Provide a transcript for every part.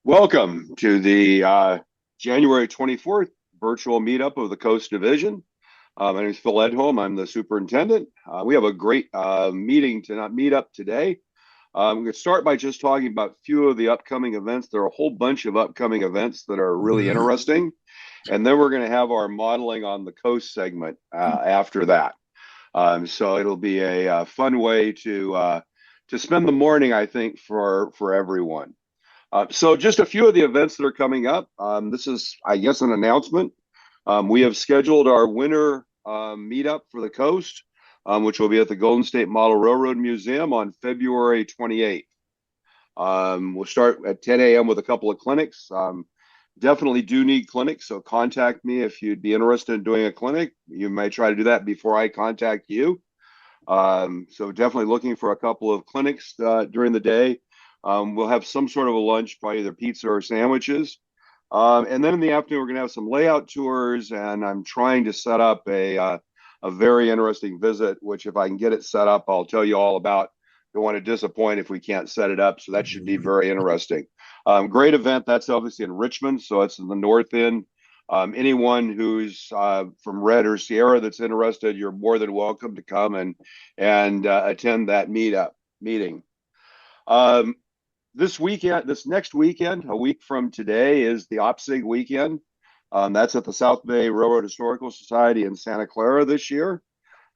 Welcome to the January 24th virtual meetup of the Coast Division. My name is Phil Edholm. I'm the superintendent. We have a great meetup today. I'm going to start by just talking about a few of the upcoming events. There are a whole bunch of upcoming events that are really interesting. And then we're going to have our modeling on the coast segment after that. So it'll be a fun way to spend the morning, I think, for everyone. So just a few of the events that are coming up. This is, I guess, an announcement. We have scheduled our winter meetup for the coast, which will be at the Golden State Model Railroad Museum on February 28th. We'll start at 10 a.m. with a couple of clinics. Definitely do need clinics, so contact me if you'd be interested in doing a clinic. You may try to do that before I contact you. So definitely looking for a couple of clinics during the day. We'll have some sort of a lunch, probably either pizza or sandwiches. And then in the afternoon, we're going to have some layout tours, and I'm trying to set up a very interesting visit, which if I can get it set up, I'll tell you all about. Don't want to disappoint if we can't set it up, so that should be very interesting. Great event. That's obviously in Richmond, so it's in the north end. Anyone who's from Red or Sierra that's interested, you're more than welcome to come and attend that meeting. This next weekend, a week from today, is the OPSIG weekend. That's at the South Bay Railroad Historical Society in Santa Clara this year.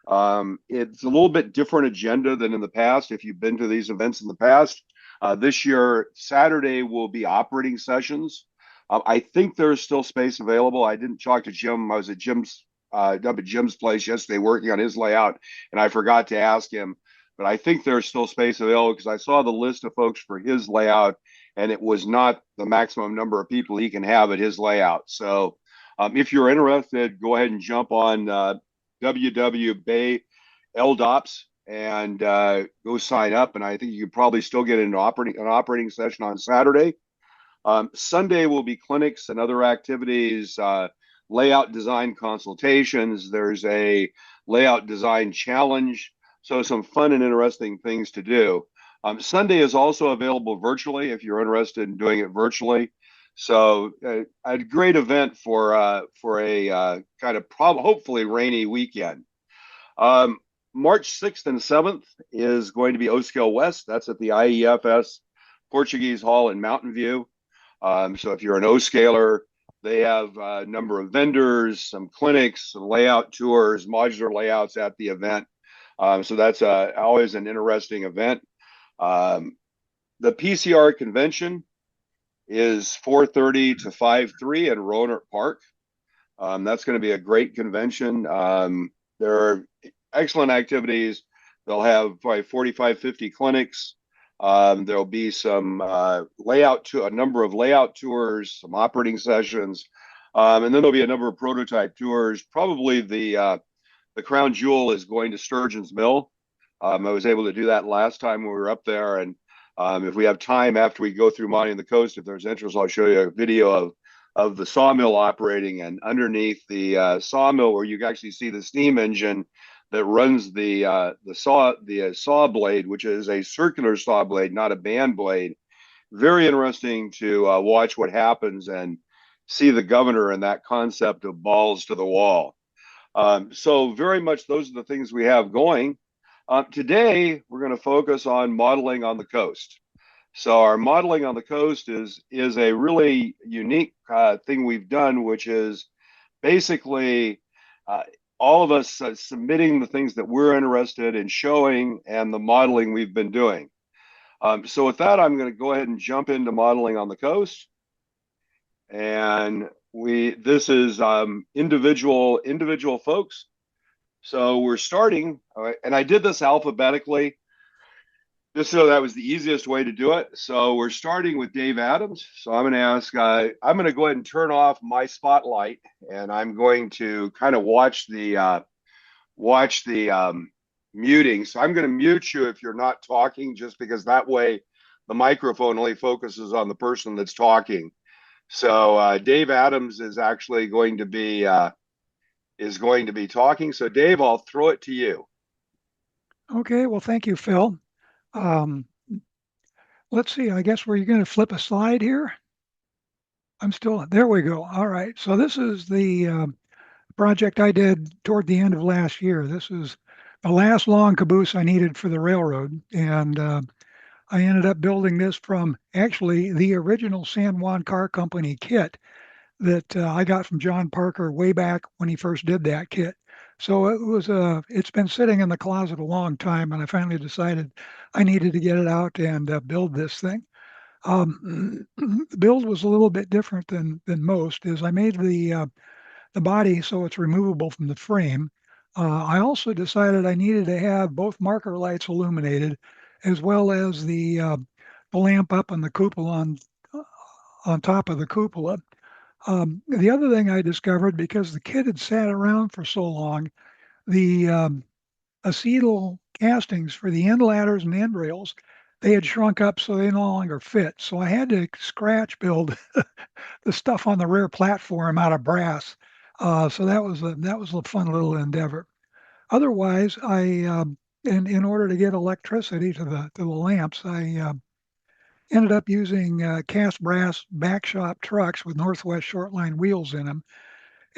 It's a little bit different agenda than in the past. If you've been to these events in the past, this year, Saturday will be operating sessions. I think there's still space available. I didn't talk to Jim. I was at Jim's place yesterday working on his layout, and I forgot to ask him. But I think there's still space available because I saw the list of folks for his layout, and it was not the maximum number of people he can have at his layout. So if you're interested, go ahead and jump on www.bay LDOPS and go sign up. And I think you could probably still get into an operating session on Saturday. Sunday will be clinics and other activities, layout design consultations. There's a layout design challenge. So some fun and interesting things to do. Sunday is also available virtually if you're interested in doing it virtually. So a great event for a kind of hopefully rainy weekend. March 6th and 7th is going to be O-Scale West. That's at the IEFS Portuguese Hall in Mountain View. So if you're an O-Scaler, they have a number of vendors, some clinics, some layout tours, modular layouts at the event. So that's always an interesting event. The PCR convention is 4:30 to 5:03 at Roanoke Park. That's going to be a great convention. There are excellent activities. They'll have probably 45, 50 clinics. There'll be some a number of layout tours, some operating sessions, and then there'll be a number of prototype tours. Probably the crown jewel is going to Sturgeon's Mill. I was able to do that last time when we were up there. And if we have time after we go through Modeling the Coast, if there's interest, I'll show you a video of the sawmill operating, and underneath the sawmill where you can actually see the steam engine that runs the saw blade, which is a circular saw blade, not a band blade. Very interesting to watch what happens and see the governor and that concept of balls to the wall. So very much those are the things we have going. Today, we're going to focus on modeling on the coast. So our modeling on the coast is a really unique thing we've done, which is basically all of us submitting the things that we're interested in showing and the modeling we've been doing. So with that, I'm going to go ahead and jump into modeling on the coast. And this is individual folks. So we're starting, and I did this alphabetically, just so that was the easiest way to do it. So we're starting with Dave Adams. So I'm going to ask, I'm going to go ahead and turn off my spotlight, and I'm going to kind of watch the muting. So I'm going to mute you if you're not talking, just because that way the microphone only focuses on the person that's talking. So Dave Adams is actually going to be talking. So Dave, I'll throw it to you. Okay, well, thank you, Phil. Let's see, I guess we're going to flip a slide here. I'm still there. We go. All right. So this is the project I did toward the end of last year. This is the last long caboose I needed for the railroad, and I ended up building this from actually the original San Juan Car Company kit that I got from John Parker way back when he first did that kit. So it's been sitting in the closet a long time, and I finally decided I needed to get it out and build this thing. The build was a little bit different than most, is I made the body so it's removable from the frame. I also decided I needed to have both marker lights illuminated, as well as the lamp up on the cupola on top of the cupola. The other thing I discovered, because the kit had sat around for so long, the acetal castings for the end ladders and end rails, they had shrunk up so they no longer fit. So I had to scratch build the stuff on the rear platform out of brass. So that was a fun little endeavor. Otherwise, in order to get electricity to the lamps, I ended up using cast brass back shop trucks with Northwest Shortline wheels in them,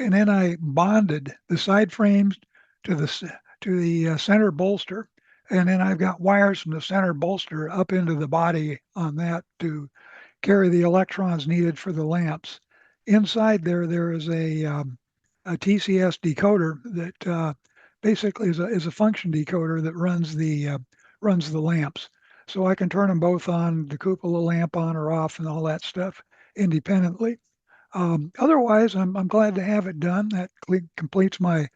and then I bonded the side frames to the center bolster, and then I've got wires from the center bolster up into the body on that to carry the electrons needed for the lamps. Inside there is a TCS decoder that basically is a function decoder that runs the lamps. So I can turn them both on, the cupola lamp on or off, and all that stuff independently. Otherwise, I'm glad to have it done. That completes my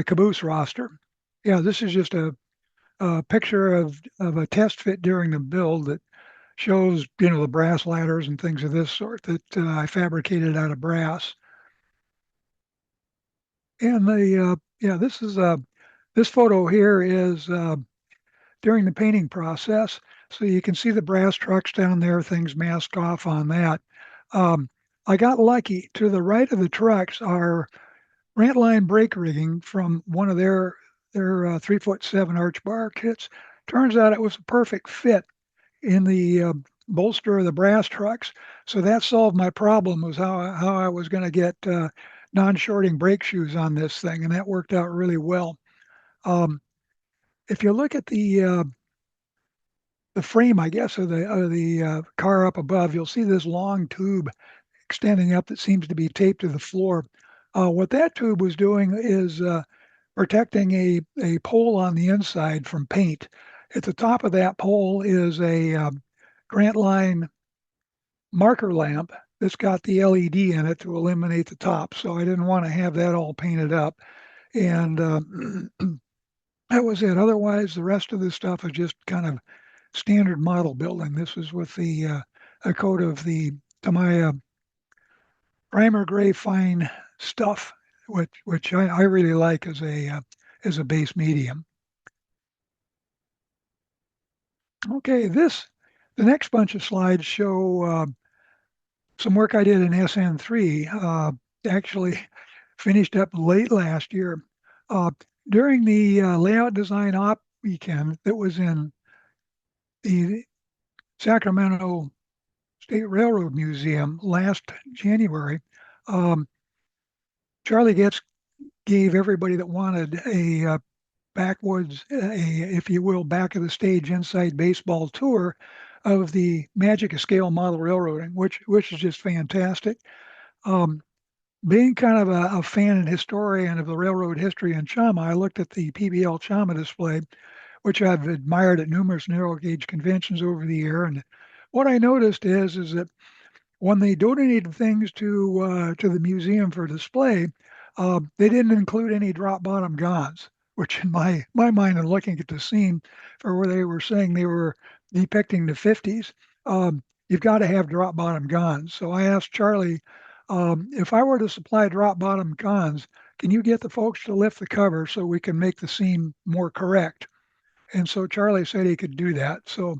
caboose roster. Yeah, this is just a picture of a test fit during the build that shows, the brass ladders and things of this sort that I fabricated out of brass. And yeah, this photo here is during the painting process. So you can see the brass trucks down there, things masked off on that. Um, I got lucky. To the right of the trucks are Rant line brake rigging from one of their 3'7" arch bar kits. Turns out it was a perfect fit in the bolster of the brass trucks. So that solved my problem, was how I was going to get non-shorting brake shoes on this thing, and that worked out really well. Um, if you look at the frame, I guess, of the car up above, you'll see this long tube extending up that seems to be taped to the floor. What that tube was doing is protecting a pole on the inside from paint. At the top of that pole is a Grant Line marker lamp that's got the LED in it to illuminate the top. So I didn't want to have that all painted up. And that was it. Otherwise, the rest of the stuff is just kind of standard model building. This was with a coat of the Tamiya primer gray fine stuff, which I really like as a base medium. Okay, the next bunch of slides show some work I did in SN3. Actually, finished up late last year. Uh, During the layout design op weekend that was in the Sacramento State Railroad Museum last January, um, Charlie Getz gave everybody that wanted a backwoods, if you will, back of the stage inside baseball tour of the Magic of Scale model railroading, which is just fantastic. Um, Being kind of a fan and historian of the railroad history in Chama, I looked at the PBL Chama display, which I've admired at numerous narrow gauge conventions over the year. And what I noticed is that when they donated things to the museum for display, they didn't include any drop bottom guns, which in my mind, and looking at the scene for where they were saying they were depicting the 50s, you've got to have drop bottom guns. So I asked Charlie, if I were to supply drop bottom guns, can you get the folks to lift the cover so we can make the scene more correct? And so Charlie said he could do that. So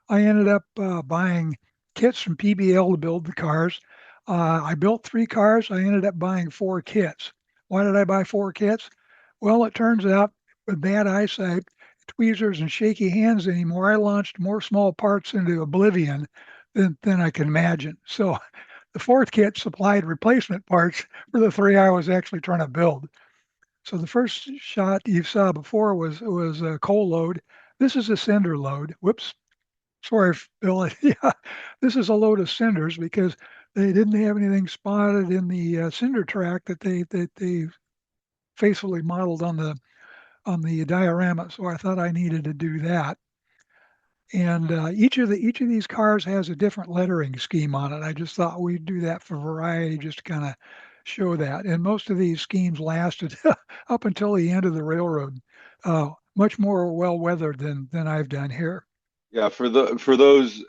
I ended up buying kits from PBL to build the cars. I built 3 cars. I ended up buying 4 kits. Why did I buy 4 kits? Well, it turns out with bad eyesight, tweezers, and shaky hands anymore, I launched more small parts into oblivion than I can imagine. So the fourth kit supplied replacement parts for the three I was actually trying to build. So the first shot you saw before was a coal load. This is a cinder load. Whoops, sorry, Bill. Yeah, this is a load of cinders because they didn't have anything spotted in the cinder track that they faithfully modeled on the diorama. So I thought I needed to do that. And each of these cars has a different lettering scheme on it. I just thought we'd do that for variety, just to kind of show that. And most of these schemes lasted up until the end of the railroad. Much more well weathered than I've done here. Yeah, for those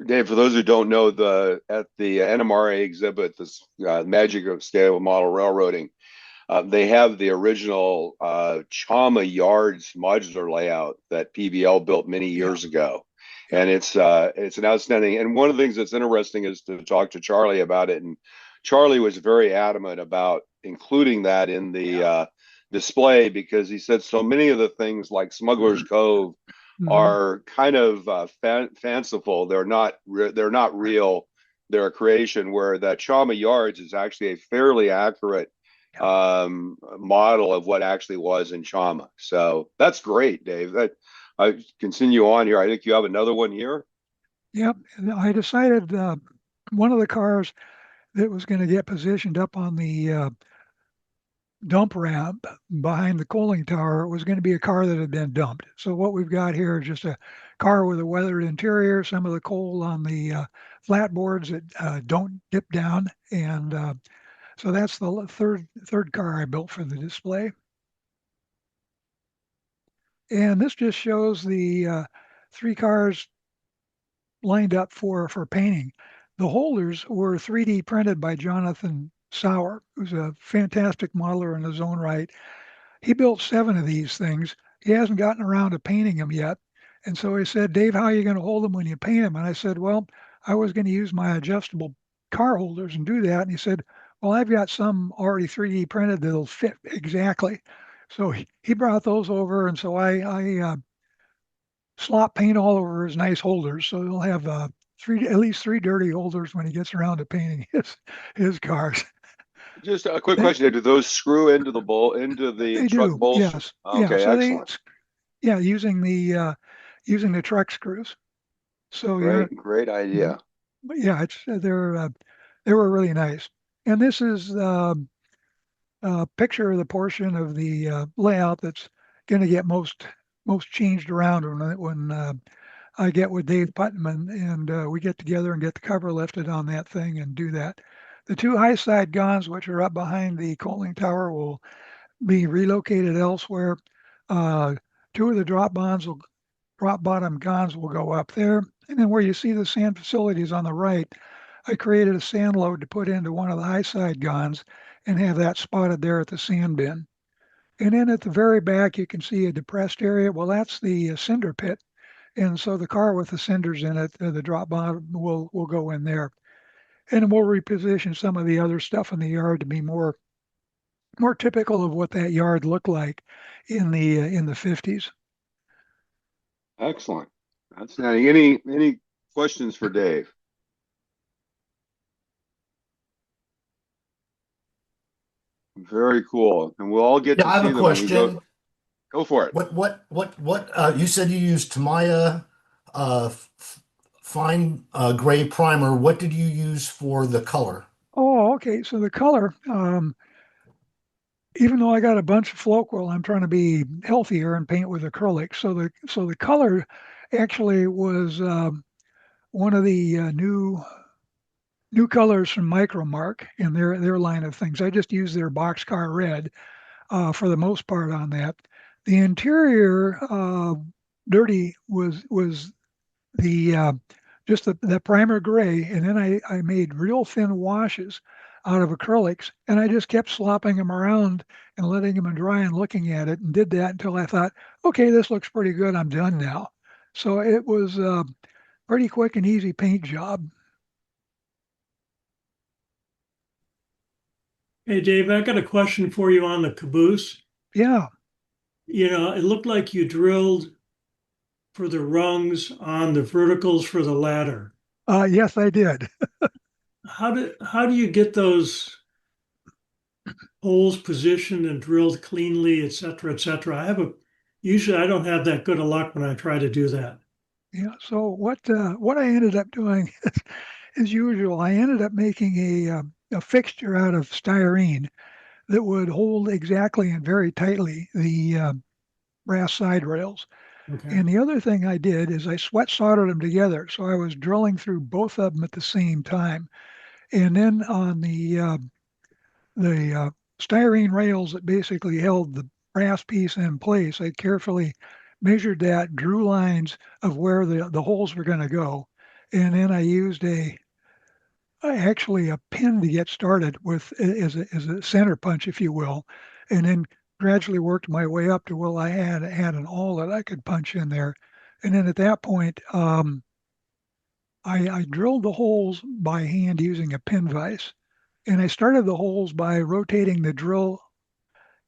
Dave, for those who don't know, the at the NMRA exhibit, this Magic of Scale Model Railroading, they have the original Chama Yards modular layout that PBL built many Yeah, years ago, yeah. and it's an outstanding. And one of the things that's interesting is to talk to Charlie about it, and Charlie was very adamant about including that in the Yeah. display because he said so many of the things like Smuggler's Cove Hmm. are kind of fanciful. They're not real. They're a creation. Where that Chama Yards is actually a fairly accurate Yeah. model of what actually was in Chama. So that's great, Dave. That I continue on here. I think you have another one here. Yep. And I decided one of the cars that was going to get positioned up on the dump ramp behind the coaling tower was going to be a car that had been dumped. So what we've got here is just a car with a weathered interior, some of the coal on the flatboards that don't dip down, and so that's the third car I built for the display. And this just shows the three cars lined up for painting. The holders were 3D printed by Jonathan Sauer, who's a fantastic modeler in his own right. He built seven of these things. He hasn't gotten around to painting them yet. And so he said, Dave, how are you going to hold them when you paint them? And I said, well, I was going to use my adjustable car holders and do that. And he said, well, I've got some already 3D printed that'll fit exactly. So he brought those over. And so I slop paint all over his nice holders. So he'll have at least three dirty holders when he gets around to painting his cars. Just a quick They, question: do those screw into the bolt into the they truck do, bolster? yes, yeah. Okay, So they, excellent, yeah, using the truck screws. So you're, great mhm. idea. But yeah, it's they were really nice. And this is a picture of the portion of the layout that's going to get most changed around when I get with Dave Putnam and we get together and get the cover lifted on that thing and do that. The two high side guns, which are up behind the coaling tower, will be relocated elsewhere. Uh, two of the drop bottom guns will go up there. And then where you see the sand facilities on the right, I created a sand load to put into one of the high side guns and have that spotted there at the sand bin. And then at the very back, you can see a depressed area. Well, that's the cinder pit. And so the car with the cinders in it, the drop bottom will go in there. And we'll reposition some of the other stuff in the yard to be more typical of what that yard looked like in the 50s. Excellent. Outstanding. Any questions for Dave? Very cool. And we'll all get Yeah, to I have see a them when we go. question. Go for it. You said you used Tamiya fine gray primer. What did you use for the color? Oh, okay. So the color, even though I got a bunch of Floquil, I'm trying to be healthier and paint with acrylic. So the color actually was one of the new colors from Micromark in their line of things. I just used their boxcar red for the most part on that. The interior dirty was the just the primer gray, and then I made real thin washes out of acrylics, and I just kept slopping them around and letting them dry and looking at it, and did that until I thought, okay, this looks pretty good. I'm done now. So it was a pretty quick and easy paint job. Hey, Dave, I got a question for you on the caboose. Yeah. It looked like you drilled for the rungs on the verticals for the ladder. Yes, I did. how do you get those holes positioned and drilled cleanly, et cetera, et cetera? Usually I don't have that good of luck when I try to do that. Yeah. So what I ended up doing, as usual, I ended up making a fixture out of styrene that would hold exactly and very tightly the brass side rails. Okay. And the other thing I did is I sweat soldered them together. So I was drilling through both of them at the same time. And then on the styrene rails that basically held the brass piece in place, I carefully measured that, drew lines of where the holes were going to go. And then I used actually a pin to get started with as a center punch, if you will, and then gradually worked my way up to, well, I had an awl that I could punch in there. And then at that point, I drilled the holes by hand using a pin vise. And I started the holes by rotating the drill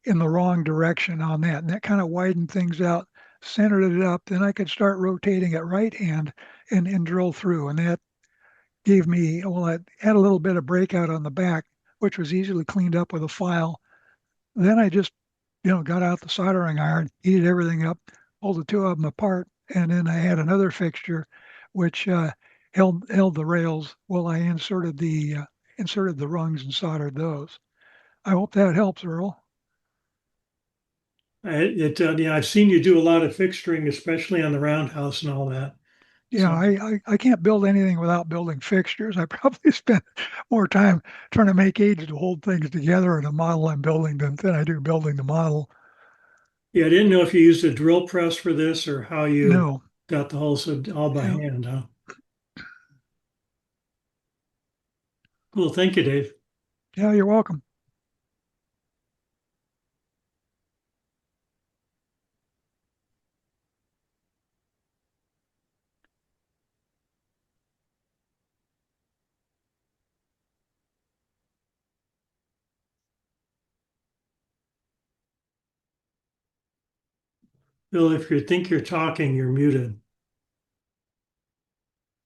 in the wrong direction on that. And that kind of widened things out, centered it up. Then I could start rotating it right hand and drill through. And that gave me, well, I had a little bit of breakout on the back, which was easily cleaned up with a file. Then I just, got out the soldering iron, heated everything up, pulled the two of them apart, and then I had another fixture which held the rails while I inserted the rungs and soldered those. I hope that helps, Earl. Yeah, I've seen you do a lot of fixturing, especially on the roundhouse and all that. Yeah, So I can't build anything without building fixtures. I probably spend more time trying to make aids to hold things together in a model I'm building than I do building the model. yeah, I didn't know if you used a drill press for this or how you No, got the holes all by yeah, hand, huh? Cool. Thank you, Dave. yeah, you're welcome. Bill, if you think you're talking, you're muted.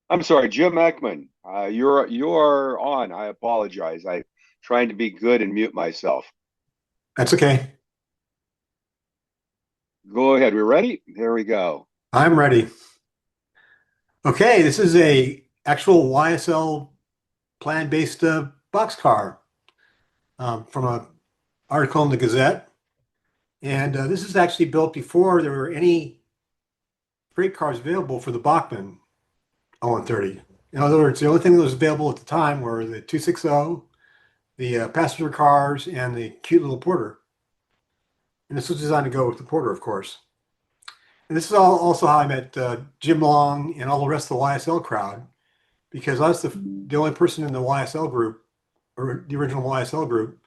I'm sorry, Jim Ekman. You're on. I apologize. I trying to be good and mute myself. That's okay. Go ahead. We're ready. Here we go. I'm ready. Okay, this is a actual YSL plan-based boxcar from an article in the Gazette. And this is actually built before there were any freight cars available for the Bachmann 0130. In other words, the only thing that was available at the time were the 260, the passenger cars, and the cute little Porter. And this was designed to go with the Porter, of course. And this is also how I met Jim Long and all the rest of the YSL crowd, because I was the only person in the YSL group, or the original YSL group,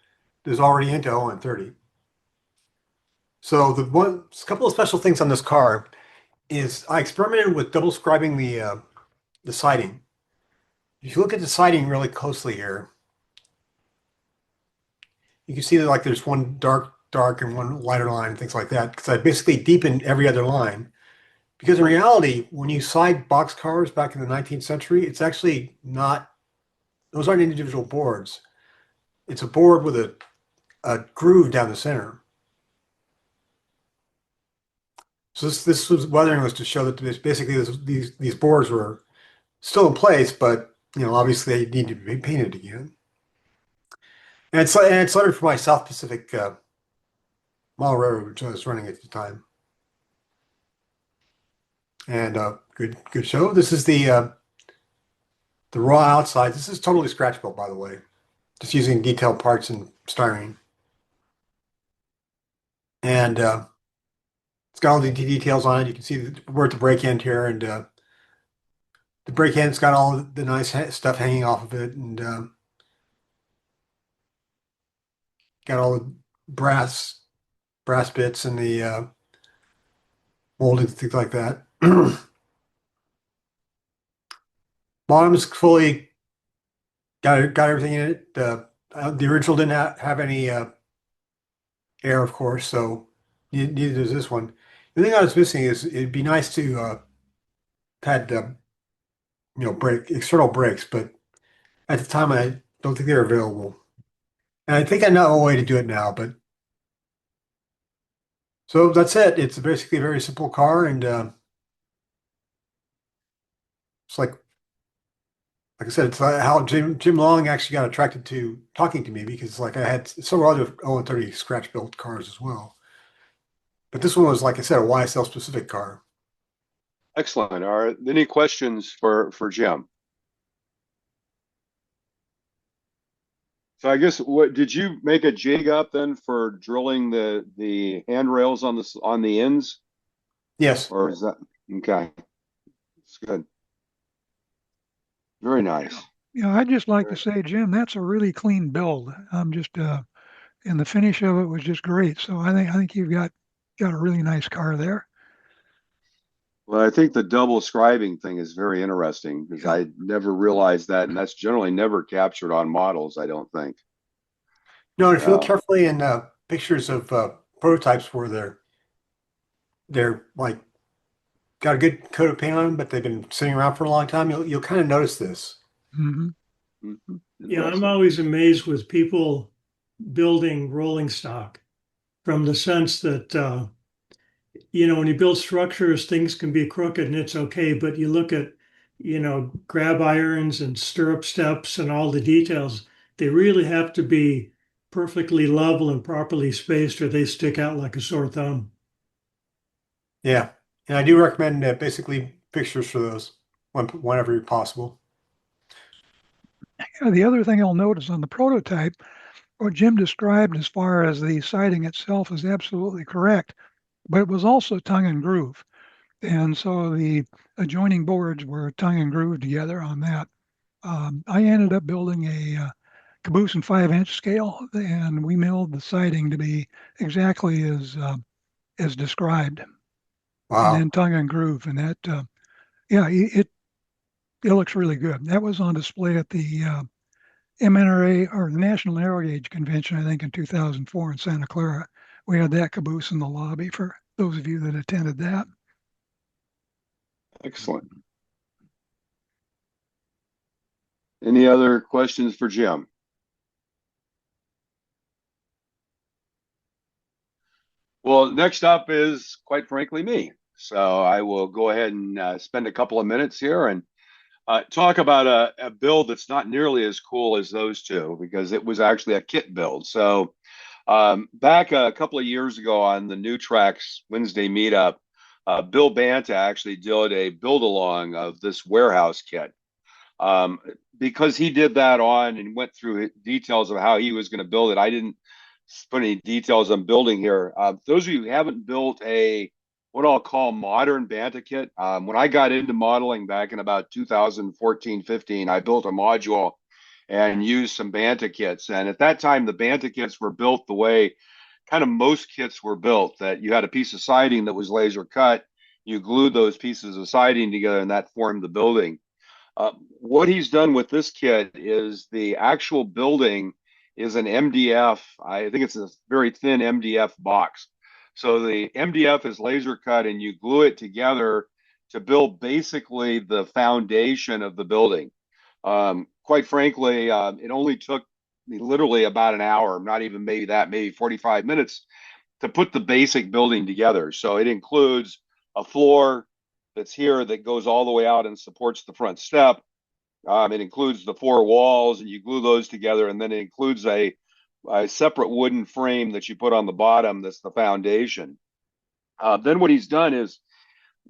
that was already into 0130. So a couple of special things on this car is I experimented with double scribing the siding. If you look at the siding really closely here, you can see that like there's one dark and one lighter line, things like that, because I basically deepened every other line. Because in reality, when you side box cars back in the 19th century, it's actually not, those aren't individual boards. It's a board with a groove down the center. So this was weathering was to show that basically these boards were still in place, but obviously they need to be painted again. And it's lettered for my South Pacific Model Railroad, which I was running at the time. And good show. This is the raw outside. This is totally scratch built, by the way, just using detailed parts and styrene. And it's got all the details on it. You can see we're at the brake end here, and the brake end's got all the nice stuff hanging off of it, and got all the brass bits and the moldings, things like that. Bottom's fully got everything in it. The original didn't have any air, of course, so neither does this one. The thing I was missing is it'd be nice to had external brakes, but At the time, I don't think they were available. And I think I know a way to do it now, but so that's it. It's basically a very simple car, and it's like I said, it's how Jim Long actually got attracted to talking to me because like I had several other 0-30 scratch built cars as well. But this one was, like I said, a YSL specific car. Excellent. Are there any questions for Jim? So I guess what did you make a jig up then for drilling the handrails on the ends, Yes. or is that okay? It's good. Very nice. Yeah, I'd just like to say, Jim, that's a really clean build. I'm just and the finish of it was just great. So I think you've got a really nice car there. Well, I think the double scribing thing is very interesting because Yeah. I never realized that, and that's generally never captured on models, I don't think. No, if you look Yeah. carefully in pictures of prototypes where they're like got a good coat of paint on them, but they've been sitting around for a long time, you'll kind of notice this. Hmm. Mhm. Yeah, I'm Interesting. always amazed with people building rolling stock from the sense that, when you build structures, things can be crooked and it's okay. But you look at, grab irons and stirrup steps and all the details, they really have to be perfectly level and properly spaced or they stick out like a sore thumb. Yeah, and I do recommend basically pictures for those whenever possible. The other thing I'll notice on the prototype, what Jim described as far as the siding itself is absolutely correct, but it was also tongue and groove. And so the adjoining boards were tongue and groove together on that. I ended up building a caboose and 5-inch scale, and we milled the siding to be exactly as described, and Wow. then tongue and groove, and that yeah, it looks really good. That was on display at the MNRA or the National Narrow Gauge Convention, I think, in 2004 in Santa Clara. We had that caboose in the lobby for those of you that attended that. Excellent. Any other questions for Jim? Well, next up is, quite frankly, me. So I will go ahead and spend a couple of minutes here and talk about a build that's not nearly as cool as those two because it was actually a kit build. So back a couple of years ago on the New Tracks Wednesday meetup, Bill Banta actually did a build along of this warehouse kit. Um, because he did that on and went through details of how he was going to build it. I didn't put any details on building here. Those of you who haven't built a what I'll call modern Banta kit, when I got into modeling back in about 2014, 15, I built a module and used some Banta kits. And at that time, the Banta kits were built the way kind of most kits were built, that you had a piece of siding that was laser cut, you glued those pieces of siding together, and that formed the building. What he's done with this kit is the actual building is an MDF. I think it's a very thin MDF box. So the MDF is laser cut and you glue it together to build basically the foundation of the building. Quite frankly, it only took me literally about an hour, not even maybe that, maybe 45 minutes to put the basic building together. So it includes a floor that's here that goes all the way out and supports the front step. It includes the four walls, and you glue those together, and then it includes a separate wooden frame that you put on the bottom. That's the foundation. Then what he's done is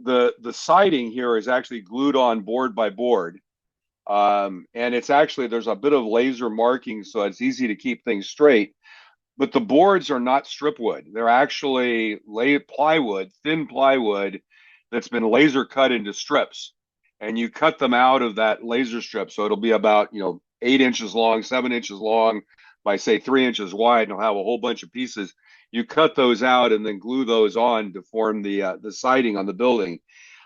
the siding here is actually glued on board by board, and it's actually there's a bit of laser marking, so it's easy to keep things straight. But the boards are not strip wood. They're actually plywood, thin plywood that's been laser cut into strips. And you cut them out of that laser strip. So it'll be about, 8 inches long, 7 inches long by say 3 inches wide, and it'll have a whole bunch of pieces. You cut those out and then glue those on to form the siding on the building.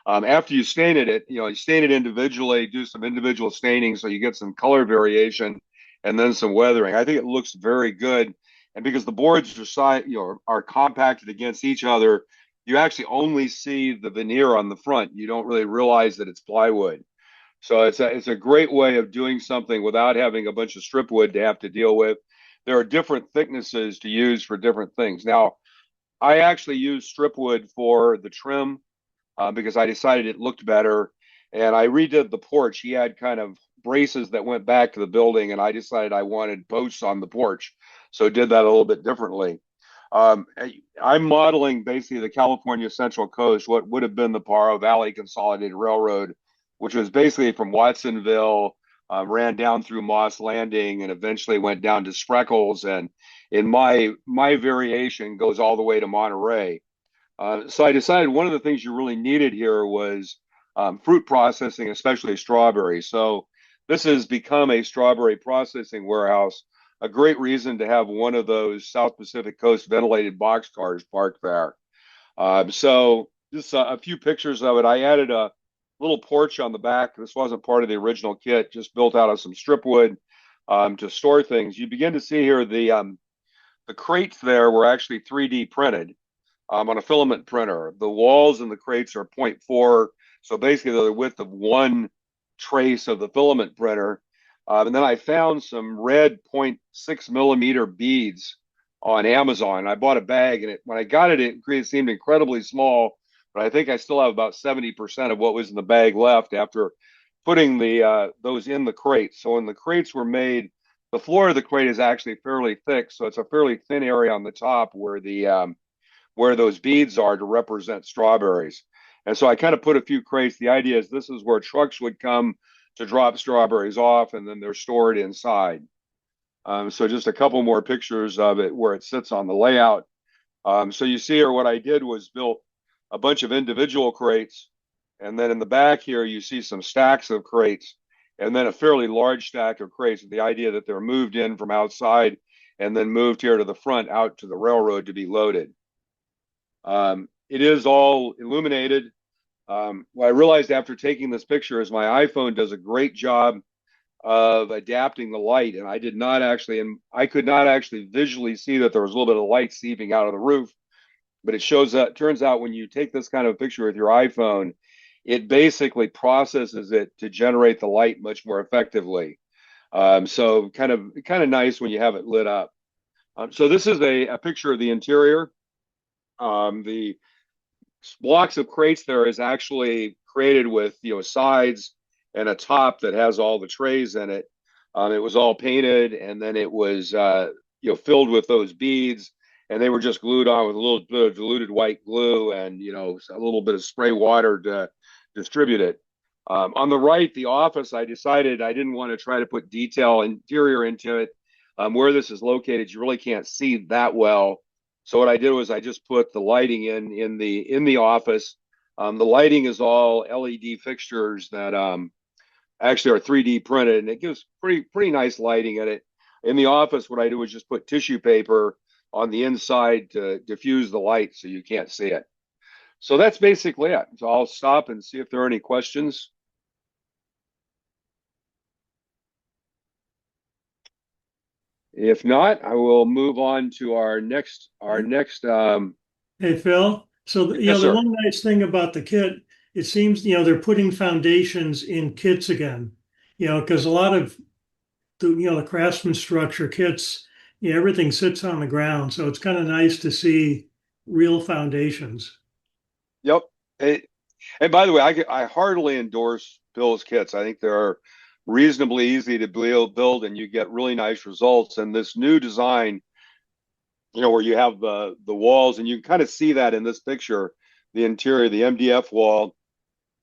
After you stain it, you stain it individually, do some individual staining so you get some color variation and then some weathering. I think it looks very good. And because the boards are compacted against each other, you actually only see the veneer on the front. You don't really realize that it's plywood. So it's a great way of doing something without having a bunch of strip wood to have to deal with. There are different thicknesses to use for different things. Now, I actually use strip wood for the trim because I decided it looked better. And I redid the porch. He had kind of braces that went back to the building, and I decided I wanted posts on the porch. So did that a little bit differently. I'm modeling basically the California Central Coast, what would have been the Paro Valley Consolidated Railroad, which was basically from Watsonville, ran down through Moss Landing, and eventually went down to Spreckles. And in my variation goes all the way to Monterey. So I decided one of the things you really needed here was fruit processing, especially strawberries. So this has become a strawberry processing warehouse, a great reason to have one of those South Pacific Coast ventilated box cars parked there. So just a few pictures of it. I added a little porch on the back. This wasn't part of the original kit, just built out of some strip wood to store things. You begin to see here the crates there were actually 3D printed on a filament printer. The walls in the crates are 0.4, so basically they're the width of one trace of the filament printer. And then I found some red 0.6 millimeter beads on Amazon. I bought a bag, and when I got it, it seemed incredibly small, but I think I still have about 70% of what was in the bag left after putting those in the crates. So when the crates were made, the floor of the crate is actually fairly thick, so it's a fairly thin area on the top where those beads are to represent strawberries. And so I kind of put a few crates. The idea is this is where trucks would come to drop strawberries off, and then they're stored inside. So just a couple more pictures of it where it sits on the layout. So you see here what I did was built a bunch of individual crates, and then in the back here you see some stacks of crates, and then a fairly large stack of crates with the idea that they're moved in from outside and then moved here to the front out to the railroad to be loaded. It is all illuminated. What I realized after taking this picture is my iPhone does a great job of adapting the light, and I could not actually visually see that there was a little bit of light seeping out of the roof, but turns out when you take this kind of picture with your iPhone, it basically processes it to generate the light much more effectively. So kind of nice when you have it lit up. So this is a picture of the interior. The blocks of crates there is actually created with sides and a top that has all the trays in it. It was all painted, and then it was filled with those beads, and they were just glued on with a little bit of diluted white glue and a little bit of spray water to distribute it. On the right, the office, I decided I didn't want to try to put detail interior into it. Where this is located, you really can't see that well. So what I did was I just put the lighting in the office. The lighting is all LED fixtures that actually are 3D printed, and it gives pretty nice lighting in it. In the office, what I do is just put tissue paper on the inside to diffuse the light so you can't see it. So that's basically it. So I'll stop and see if there are any questions. If not, I will move on to our next. Hey, Phil. So, Yes, the sir. one nice thing about the kit, it seems, they're putting foundations in kits again, because a lot of the Craftsman structure kits, everything sits on the ground. So it's kind of nice to see real foundations. Yep. And by the way, I heartily endorse Bill's kits. I think they're reasonably easy to build, and you get really nice results. And this new design, where you have the walls, and you can kind of see that in this picture, the interior, the MDF wall,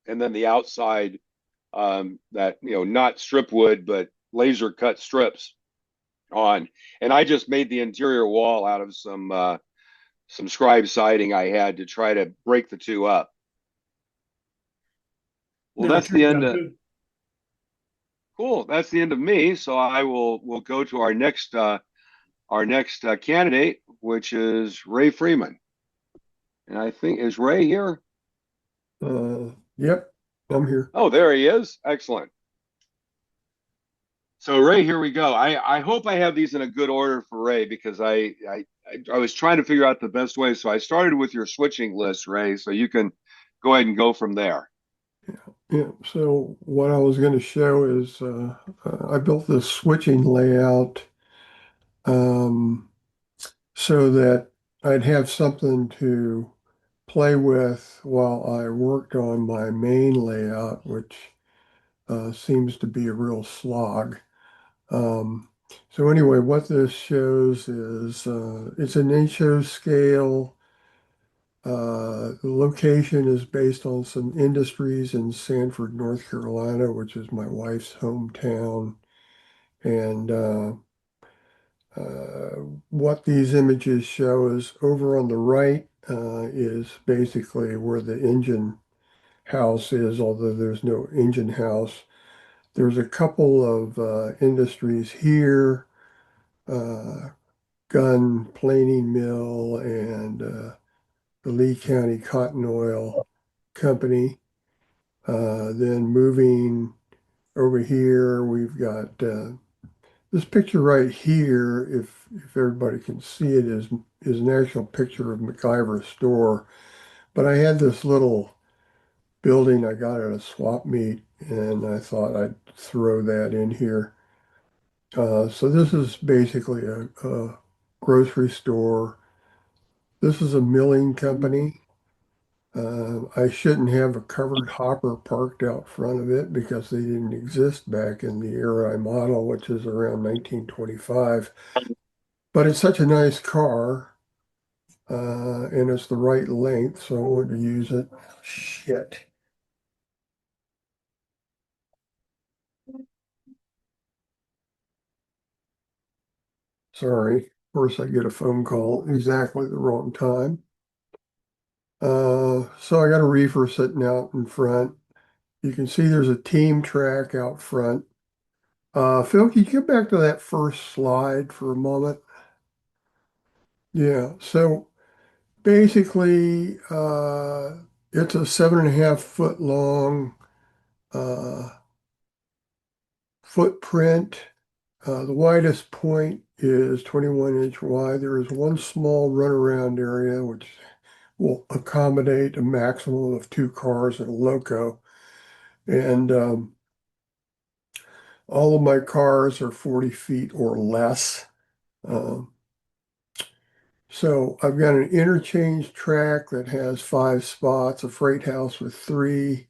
and then the outside, that not strip wood but laser cut strips on. And I just made the interior wall out of some scribe siding I had to try to break the two up. Well, No, it that's the turned end. out good. Cool. That's the end of me. So we'll go to our next candidate, which is Ray Freeman. And I think, is Ray here? Yep, I'm here. Oh, there he is. Excellent. So Ray, here we go. I hope I have these in a good order for Ray, because I was trying to figure out the best way. So I started with your switching list, Ray, so you can go ahead and go from there. Yeah, so what I was going to show is I built this switching layout um, so that I'd have something to play with while I worked on my main layout, which seems to be a real slog. Um, so anyway, what this shows is it's an HO scale. The location is based on some industries in Sanford, North Carolina, which is my wife's hometown. And what these images show is over on the right is basically where the engine house is, although there's no engine house. There's a couple of industries here, uh, gun planing mill and the Lee County Cotton Oil Company. Then moving over here, we've got this picture right here. If everybody can see it, is an actual picture of MacIver's store. But I had this little building I got at a swap meet, and I thought I'd throw that in here. So this is basically a grocery store. This is a milling company. I shouldn't have a covered hopper parked out front of it because they didn't exist back in the era I model, which is around 1925. But it's such a nice car, and it's the right length, so I wanted to use it. Shit. Sorry. Of course, I get a phone call exactly the wrong time. So I got a reefer sitting out in front. You can see there's a team track out front. Phil, can you get back to that first slide for a moment? Yeah, so basically, it's a 7.5 foot long uh, footprint. The widest point is 21-inch wide. There is one small runaround area which will accommodate a maximum of 2 cars and a loco. And all of my cars are 40 feet or less. Um, so I've got an interchange track that has 5 spots, a freight house with 3.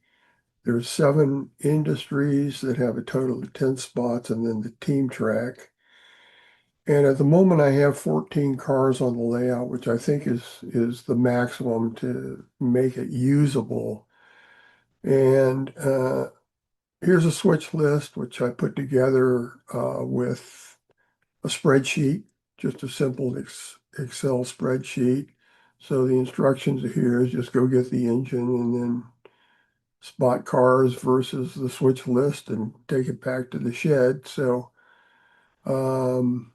There's 7 industries that have a total of 10 spots, and then the team track. And at the moment, I have 14 cars on the layout, which I think is the maximum to make it usable. And here's a switch list, which I put together with a spreadsheet, just a simple Excel spreadsheet. So the instructions here is just go get the engine and then spot cars versus the switch list and take it back to the shed. So um,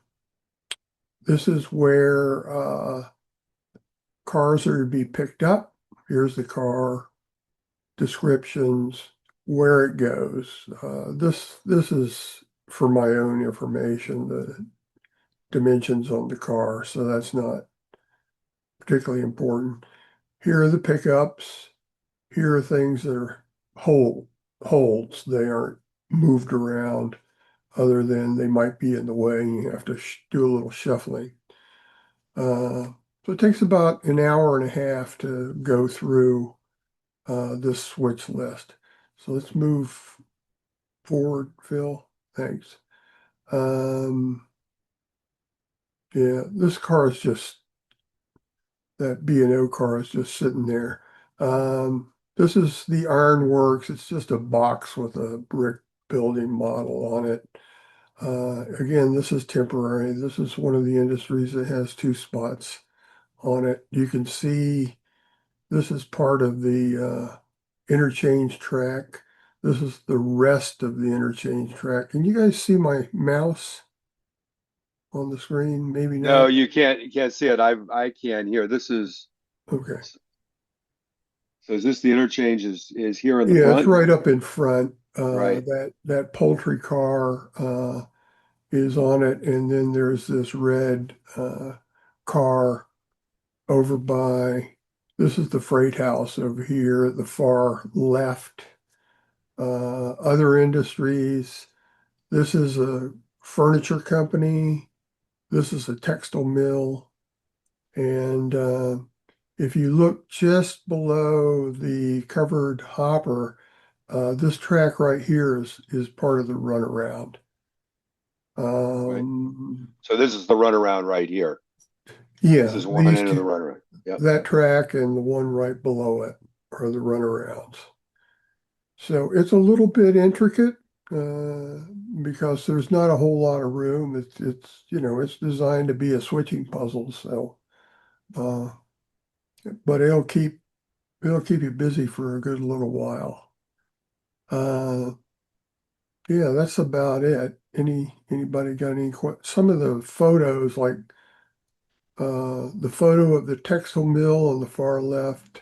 this is where cars are to be picked up. Here's the car descriptions, where it goes. This is for my own information, the dimensions on the car, so that's not particularly important. Here are the pickups. Here are things that are holds. They aren't moved around other than they might be in the way and you have to do a little shuffling. So it takes about an hour and a half to go through this switch list. So let's move forward, Phil. Thanks. Um, yeah, this car is just, that B&O car is just sitting there. This is the Ironworks. It's just a box with a brick building model on it. Again, this is temporary. This is one of the industries that has 2 spots on it. You can see this is part of the interchange track. This is the rest of the interchange track. Can you guys see my mouse on the screen? Maybe No, not. you can't see it. I can here. This is Okay. so is this the interchange is here in the Yeah, it's front? right up in front. Right. That poultry car is on it, and then there's this red car over by. This is the freight house over here at the far left. other industries. This is a furniture company. This is a textile mill. And if you look just below the covered hopper, this track right here is part of the runaround. So this is the runaround right here. This Yeah, is one these end of the two, runaround. Yep. that track and the one right below it are the runarounds. So it's a little bit intricate because there's not a whole lot of room. It's designed to be a switching puzzle. So, uh, but it'll keep you busy for a good little while. Uh, yeah, that's about it. Anybody got any some of the photos, like the photo of the textile mill on the far left,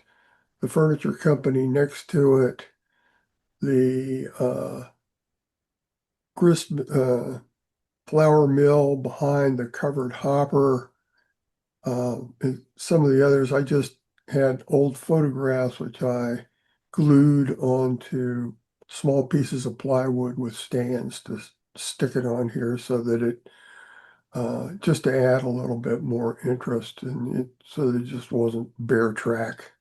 the furniture company next to it, the grist flour mill behind the covered hopper, and some of the others. I just had old photographs which I glued onto small pieces of plywood with stands to stick it on here so that it just to add a little bit more interest in it so that it just wasn't bare track.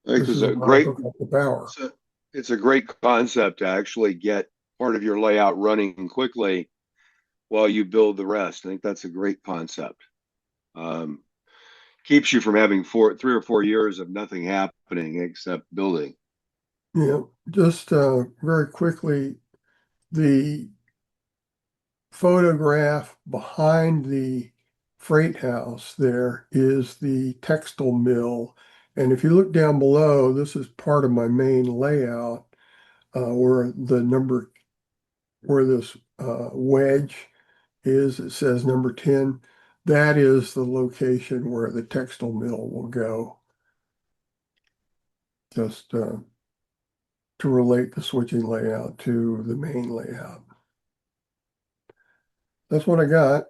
I think This it's is a where I great, hook up the power. it's a great concept to actually get part of your layout running quickly while you build the rest. I think that's a great concept. Um, Keeps you from having 3 or 4 years of nothing happening except building. Yeah, just very quickly, the photograph behind the freight house there is the textile mill. And if you look down below, this is part of my main layout where this wedge is, it says number 10. That is the location where the textile mill will go. Just to relate the switching layout to the main layout. That's what I got.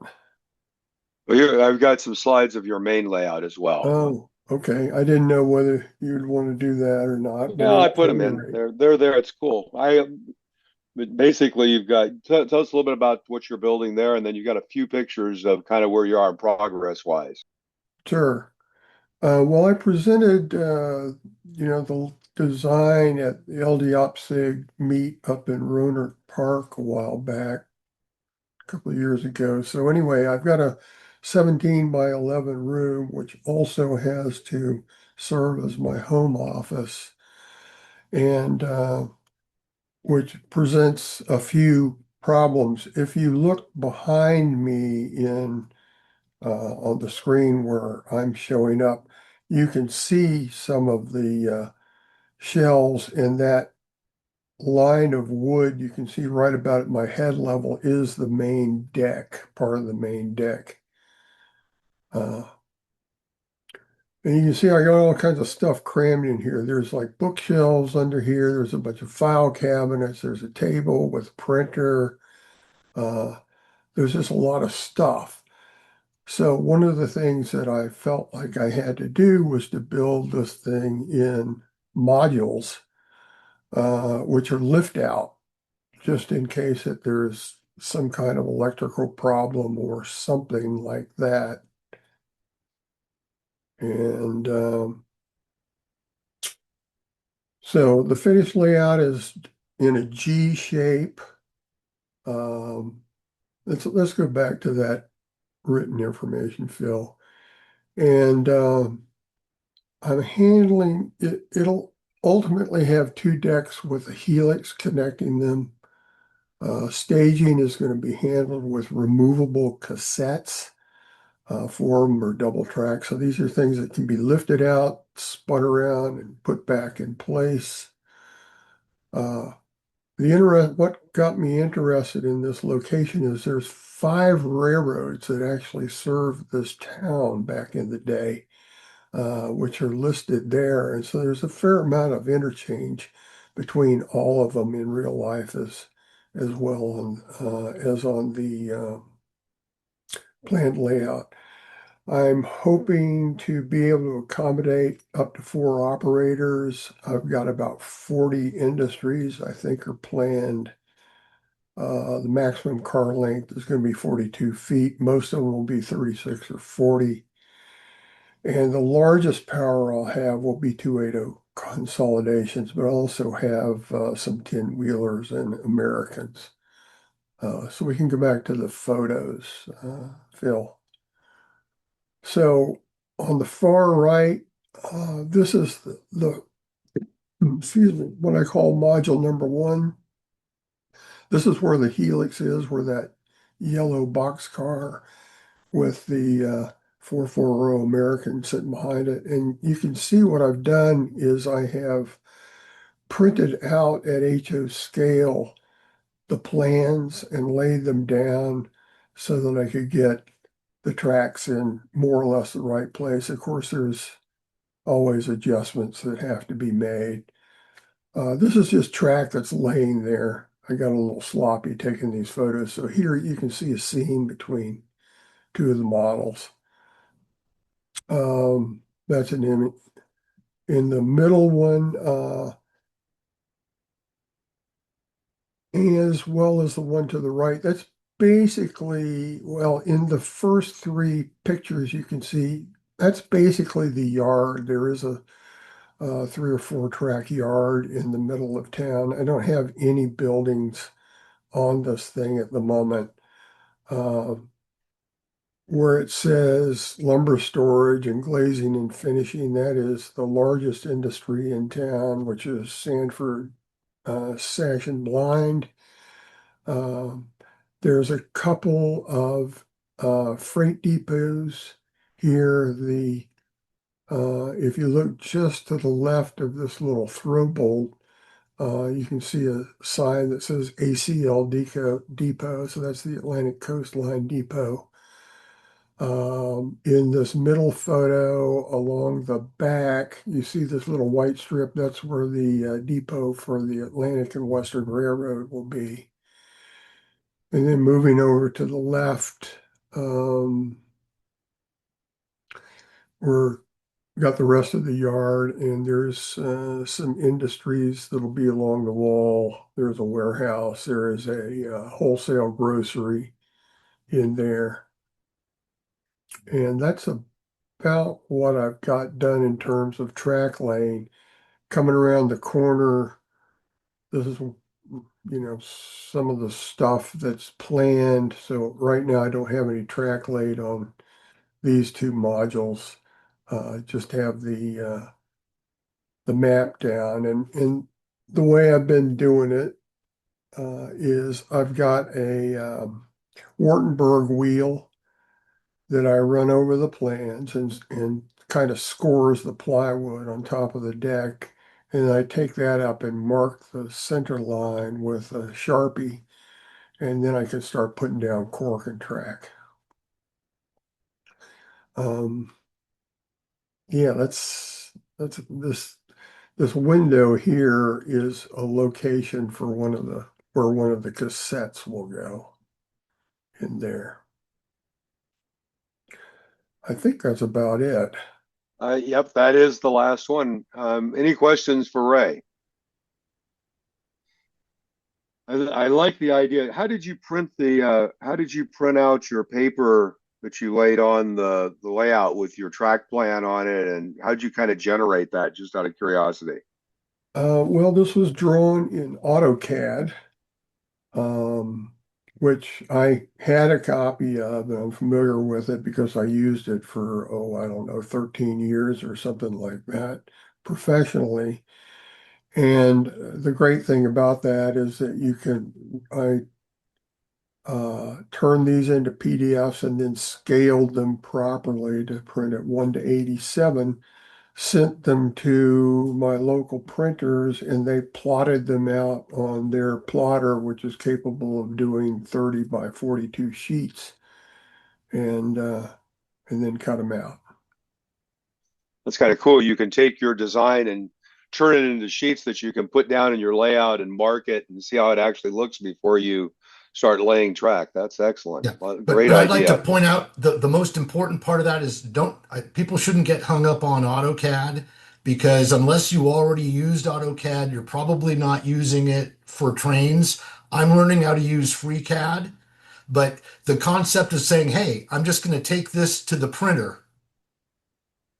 Well, here, I've got some slides of your main layout as well. Oh, okay. I didn't know whether you'd want to do that or not, but Yeah, I at put them any in. rate, They're there. It's cool. But basically, you've got tell us a little bit about what you're building there, and then you got a few pictures of kind of where you are progress wise. sure. Well, I presented, the design at the LDOPSIG meet up in Rohnert Park a while back, a couple of years ago. So anyway, I've got a 17 by 11 room, which also has to serve as my home office, and which presents a few problems. If you look behind me on the screen where I'm showing up, you can see some of the shells in that line of wood. You can see right about at my head level is the main deck, part of the main deck. Uh, and you can see I got all kinds of stuff crammed in here. There's like bookshelves under here. There's a bunch of file cabinets. There's a table with a printer. Uh, there's just a lot of stuff. So one of the things that I felt like I had to do was to build this thing in modules, which are lift out, just in case that there's some kind of electrical problem or something like that. And so the finished layout is in a G shape. Um, let's go back to that written information, Phil. And I'm handling it. It'll ultimately have two decks with a helix connecting them. Staging is going to be handled with removable cassettes. Four of them are double track. So these are things that can be lifted out, spun around, and put back in place. Uh, what got me interested in this location is there's 5 railroads that actually served this town back in the day, which are listed there. And so there's a fair amount of interchange between all of them in real life as well as on the planned layout. I'm hoping to be able to accommodate up to 4 operators. I've got about 40 industries I think are planned. The maximum car length is going to be 42 feet. Most of them will be 36 or 40. And the largest power I'll have will be 280 consolidations, but I also have some 10-wheelers and Americans. So we can go back to the photos, Phil. So on the far right, this is excuse me, what I call module number 1. This is where the helix is, where that yellow box car with the 440 American sitting behind it. And you can see what I've done is I have printed out at HO scale the plans and laid them down so that I could get the tracks in more or less the right place. Of course, there's always adjustments that have to be made. This is just track that's laying there. I got a little sloppy taking these photos. So here you can see a seam between 2 of the models. That's an image. In the middle one, as well as the one to the right, that's basically, well, in the first 3 pictures you can see, that's basically the yard. There is a 3 or 4 track yard in the middle of town. I don't have any buildings on this thing at the moment. Where it says lumber storage and glazing and finishing, that is the largest industry in town, which is Sanford Sash and Blind. There's a couple of freight depots here. If you look just to the left of this little throw bolt, you can see a sign that says ACL Depot. So that's the Atlantic Coast Line Depot. In this middle photo along the back, you see this little white strip. That's where the depot for the Atlantic and Western Railroad will be. And then moving over to the left, we're got the rest of the yard, and there's some industries that'll be along the wall. There's a warehouse. There is a wholesale grocery in there. And that's about what I've got done in terms of track lane. Coming around the corner, this is, some of the stuff that's planned. So right now I don't have any track laid on these 2 modules. Just have the map down. And the way I've been doing it is I've got a Wartenberg wheel that I run over the plans and kind of scores the plywood on top of the deck. And I take that up and mark the center line with a Sharpie. And then I can start putting down cork and track. Yeah, that's this window here is a location for where one of the cassettes will go in there. I think that's about it. Yep, that is the last one. Any questions for Ray? I like the idea. How did you print out your paper that you laid on the layout with your track plan on it, and how did you kind of generate that, just out of curiosity? Well, this was drawn in AutoCAD, which I had a copy of, and I'm familiar with it because I used it for, I don't know, 13 years or something like that professionally. And the great thing about that is that I turned these into PDFs and then scaled them properly to print at 1:87, sent them to my local printers, and they plotted them out on their plotter, which is capable of doing 30 by 42 sheets, and then cut them out. That's kind of cool. You can take your design and turn it into sheets that you can put down in your layout and mark it and see how it actually looks before you start laying track. That's excellent. Yeah, Well, but great I'd like to idea. point out the most important part of that is people shouldn't get hung up on AutoCAD, because unless you already used AutoCAD, you're probably not using it for trains. I'm learning how to use FreeCAD, but the concept of saying, "Hey, I'm just going to take this to the printer."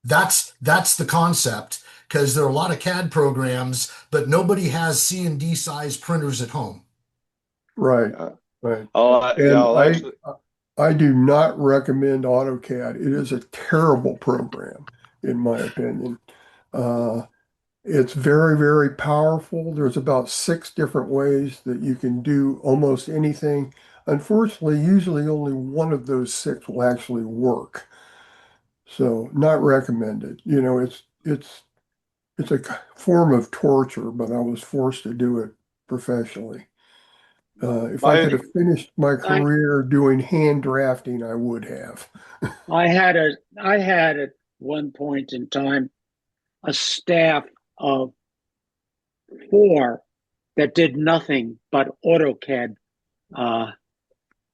That's the concept, because there are a lot of CAD programs, but nobody has C&D size printers at home. Right, Uh, right. yeah, And I'll actually. I do not recommend AutoCAD. It is a terrible program, in my opinion. Uh, it's very, very powerful. There's about 6 different ways that you can do almost anything. Unfortunately, usually only one of those 6 will actually work. So not recommended. It's a form of torture, but I was forced to do it professionally. If I My could have finished my I career doing hand drafting, I would have. I had at one point in time a staff of 4 that did nothing but AutoCAD uh,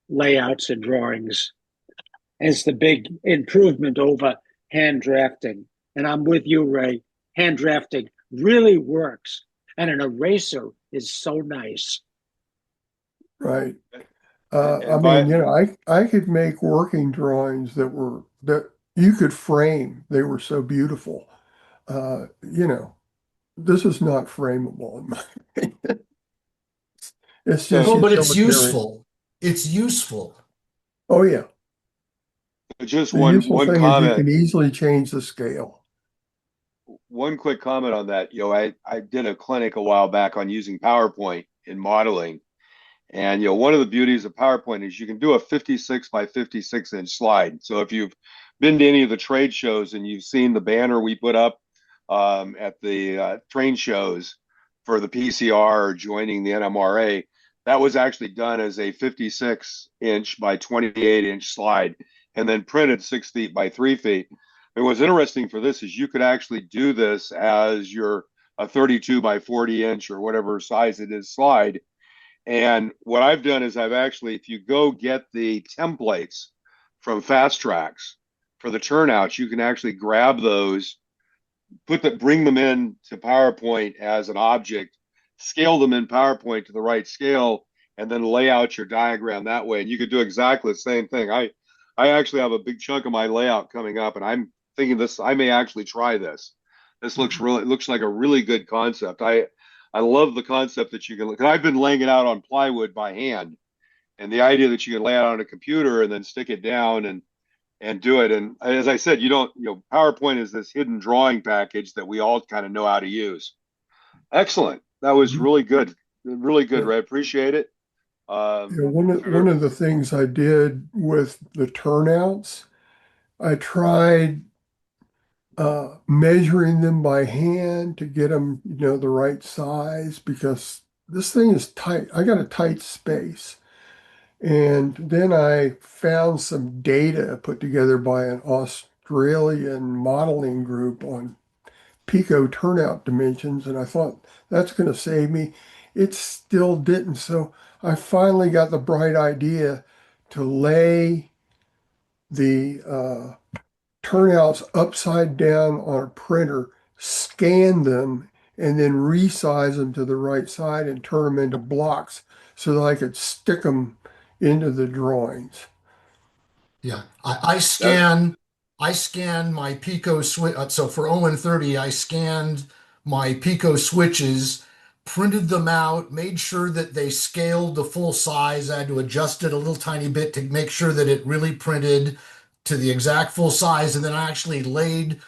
layouts and drawings as the big improvement over hand drafting. And I'm with you, Ray. Hand drafting really works, and an eraser is so nice. Right. I and mean, by I could make working drawings that you could frame. They were so beautiful. This is not frameable in my opinion. It's just so No, but it's utilitarian. useful. It's useful. Oh yeah. just The one useful one thing is you comment, can easily change the scale. one quick comment on that. I did a clinic a while back on using PowerPoint in modeling. And one of the beauties of PowerPoint is you can do a 56 by 56-inch slide. So if you've been to any of the trade shows and you've seen the banner we put up at the train shows for the PCR joining the NMRA, that was actually done as a 56-inch by 28-inch slide, and then printed 6 feet by 3 feet. And what's interesting for this is you could actually do this as your a 32 by 40-inch or whatever size it is slide. And what I've done is I've actually, if you go get the templates from Fast Tracks for the turnouts, you can actually grab those, bring them in to PowerPoint as an object, scale them in PowerPoint to the right scale, and then lay out your diagram that way. And you could do exactly the same thing. I actually have a big chunk of my layout coming up, and I'm thinking I may actually try this. This looks like a really good concept. I love the concept that you can look. I've been laying it out on plywood by hand, and the idea that you can lay it out on a computer and then stick it down and do it. And as I said, PowerPoint is this hidden drawing package that we all kind of know how to use. Excellent. That was really good, Ray. Appreciate it. One of the things I did with the turnouts, I tried measuring them by hand to get them, the right size, because this thing is tight. I got a tight space. And then I found some data put together by an Australian modeling group on pico turnout dimensions, and I thought that's going to save me. It still didn't. So I finally got the bright idea to lay the turnouts upside down on a printer, scan them, and then resize them to the right side and turn them into blocks so that I could stick them into the drawings. Yeah, that, I scan my Pico switch. So for 0 I scanned my Pico switches, printed them out, made sure that they scaled the full size. I had to adjust it a little tiny bit to make sure that it really printed to the exact full size, and then I actually laid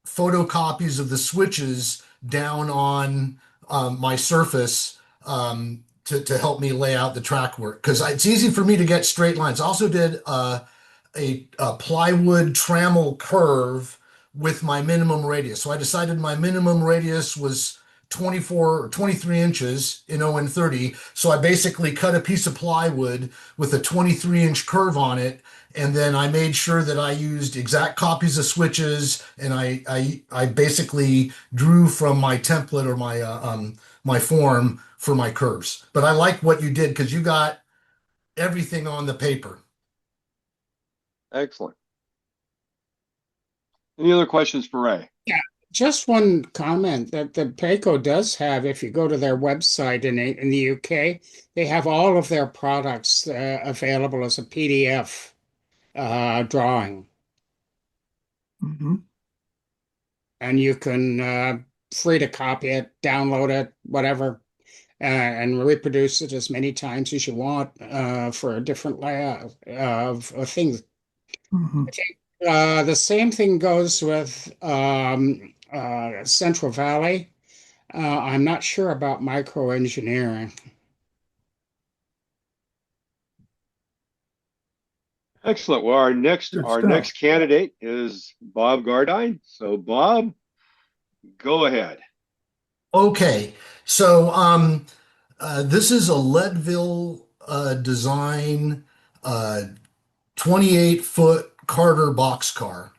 photocopies of the switches down on my Surface to help me lay out the track work, because it's easy for me to get straight lines. I also did a plywood trammel curve with my minimum radius. So I decided my minimum radius was 24 or 23 inches in 0 So I basically cut a piece of plywood with a 23-inch curve on it. And then I made sure that I used exact copies of switches, and I basically drew from my template or my form for my curves. But I like what you did, because you got everything on the paper. Excellent. Any other questions for Ray? Yeah, just one comment that the PACO does have, if you go to their website in the UK, they have all of their products available as a PDF drawing. Mhm. And you can free to copy it, download it, whatever, and reproduce it as many times as you want for a different layout of things. Mhm. I think the same thing goes with Central Valley. I'm not sure about microengineering. Excellent. Well, our Good our stuff. next candidate is Bob Gardine. So Bob, go ahead. Okay, so this is a Leadville design 28-foot Carter boxcar.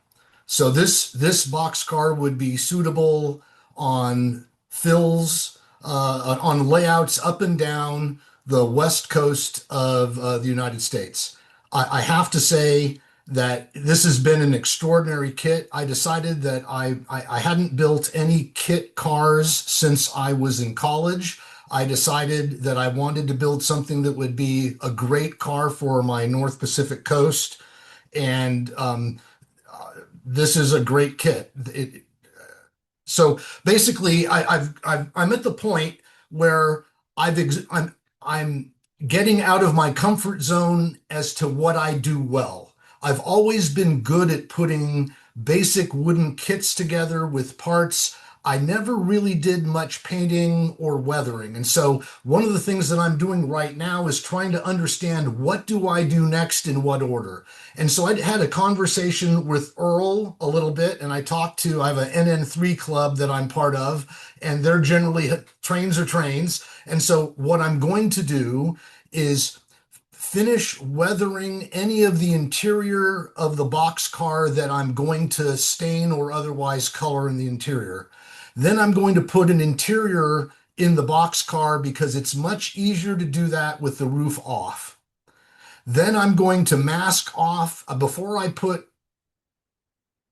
So this boxcar would be suitable on fills on layouts up and down the west coast of the United States. I have to say that this has been an extraordinary kit. I decided that I hadn't built any kit cars since I was in college. I decided that I wanted to build something that would be a great car for my North Pacific coast, and this is a great kit. So basically, I'm at the point where I'm getting out of my comfort zone as to what I do well. I've always been good at putting basic wooden kits together with parts. I never really did much painting or weathering. And so one of the things that I'm doing right now is trying to understand, what do I do next in what order? And so I had a conversation with Earl a little bit, and I have an NN3 club that I'm part of, and they're generally trains are trains. And so what I'm going to do is finish weathering any of the interior of the box car that I'm going to stain or otherwise color in the interior. Then I'm going to put an interior in the box car because it's much easier to do that with the roof off. Then I'm going to mask off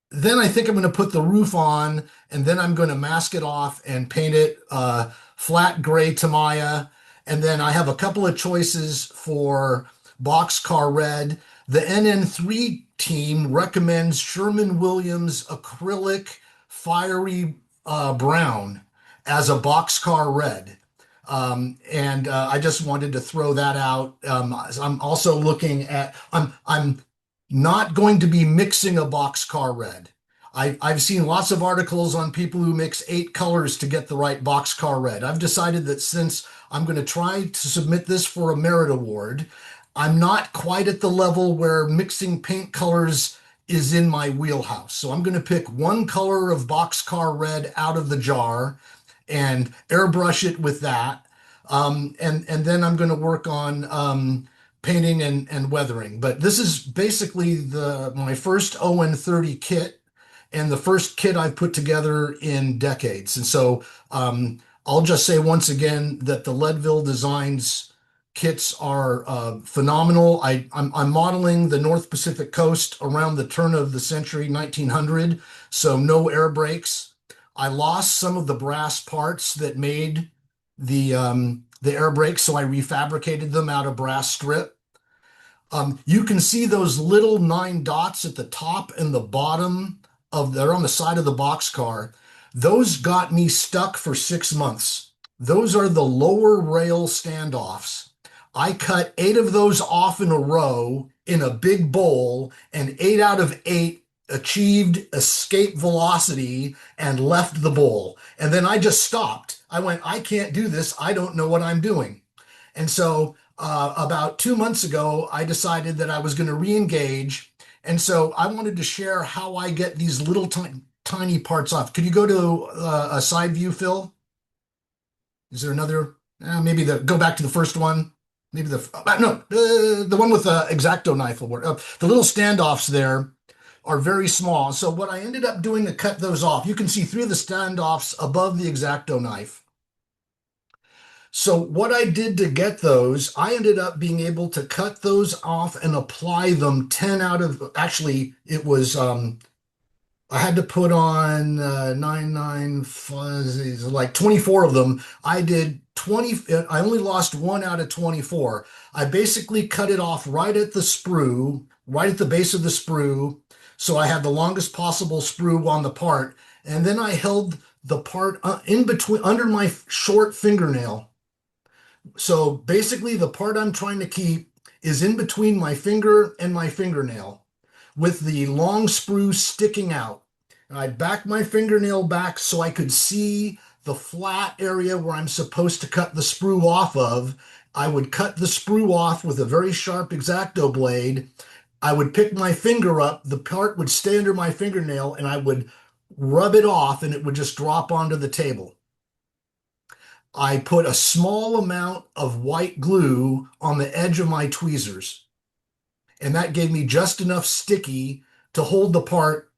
then I think I'm going to put the roof on, and then I'm going to mask it off and paint it flat gray Tamiya. And then I have a couple of choices for boxcar red. The NN3 team recommends Sherman-Williams acrylic fiery brown as a boxcar red. And I just wanted to throw that out. I'm also looking at, I'm not going to be mixing a boxcar red. I've seen lots of articles on people who mix 8 colors to get the right boxcar red. I've decided that since I'm going to try to submit this for a merit award, I'm not quite at the level where mixing paint colors is in my wheelhouse. So I'm going to pick one color of boxcar red out of the jar and airbrush it with that. And then I'm going to work on painting and weathering. But this is basically my first ON30 kit, and the first kit I've put together in decades. And so I'll just say once again that the Leadville Designs kits are phenomenal. I'm modeling the North Pacific coast around the turn of the century, 1900, so no air brakes. I lost some of the brass parts that made the air brakes, so I refabricated them out of brass strip. You can see those little 9 dots at the top and the bottom they're on the side of the boxcar. Those got me stuck for 6 months. Those are the lower rail standoffs. I cut 8 of those off in a row in a big bowl, and 8 out of 8 achieved escape velocity and left the bowl. And then I just stopped. I went, I can't do this. I don't know what I'm doing. And so about 2 months ago, I decided that I was going to re-engage. And so I wanted to share how I get these little tiny parts off. Could you go to a side view, Phil? Is there another? Go back to the first one. Maybe the one with the X-Acto knife will work. The little standoffs there are very small. So what I ended up doing to cut those off, you can see 3 of the standoffs above the X-Acto knife. So what I did to get those, I ended up being able to cut those off and apply them 10 out of, actually, it was I had to put on nine fuzzies, like 24 of them. I did 20. I only lost one out of 24. I basically cut it off right at the sprue, right at the base of the sprue. So I had the longest possible sprue on the part. And then I held the part in between, under my short fingernail. So basically, the part I'm trying to keep is in between my finger and my fingernail with the long sprue sticking out. And I back my fingernail back so I could see the flat area where I'm supposed to cut the sprue off of. I would cut the sprue off with a very sharp X-Acto blade. I would pick my finger up, the part would stay under my fingernail, and I would rub it off and it would just drop onto the table. I put a small amount of white glue on the edge of my tweezers, and that gave me just enough sticky to hold the part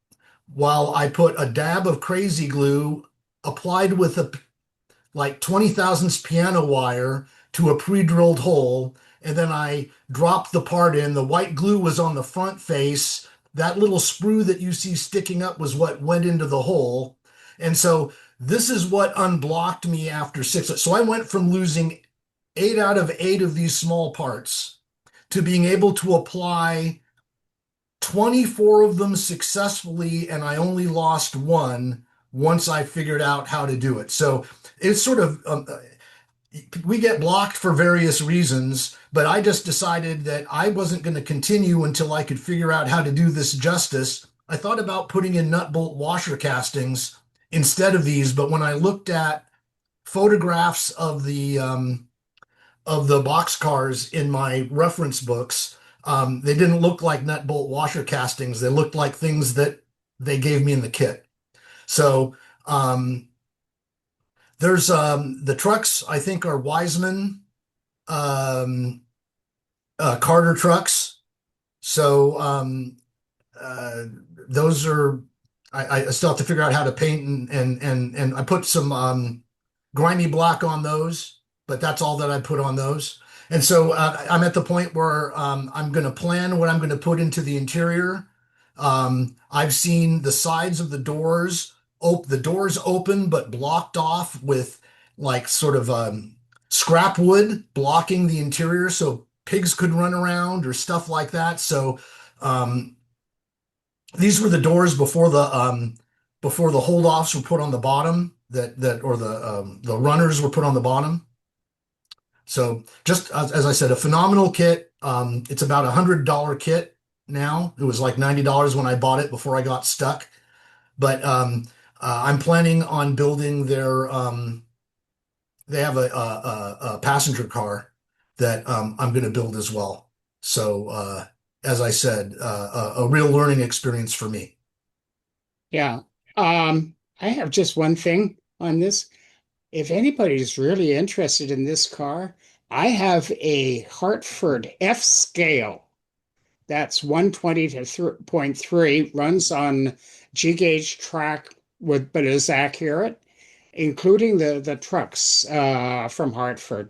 while I put a dab of crazy glue applied with a like 20 thousandths piano wire to a pre-drilled hole, and then I dropped the part in. The white glue was on the front face. That little sprue that you see sticking up was what went into the hole. And so this is what unblocked me after 6. So I went from losing 8 out of 8 of these small parts to being able to apply 24 of them successfully, and I only lost one once I figured out how to do it. So it's sort of, we get blocked for various reasons, but I just decided that I wasn't going to continue until I could figure out how to do this justice. I thought about putting in nut bolt washer castings instead of these, but when I looked at photographs of the box cars in my reference books, they didn't look like nut bolt washer castings. They looked like things that they gave me in the kit. So there's the trucks, I think, are Wiseman Carter trucks. So those are, I still have to figure out how to paint, and I put some grimy black on those, but that's all that I put on those. And so I'm at the point where I'm going to plan what I'm going to put into the interior. I've seen the sides of the doors, the doors open but blocked off with like sort of scrap wood blocking the interior so pigs could run around or stuff like that. So these were the doors before the hold offs were put on the bottom, or the runners were put on the bottom. So just as I said, a phenomenal kit. It's about $100 kit now. It was like $90 when I bought it before I got stuck. But I'm planning on building their. They have a passenger car that I'm going to build as well. So as I said, a real learning experience for me. Yeah. I have just one thing on this. If anybody's really interested in this car, I have a Hartford F scale. That's 120 to 3.3, runs on G gauge track but is accurate, including the trucks from Hartford.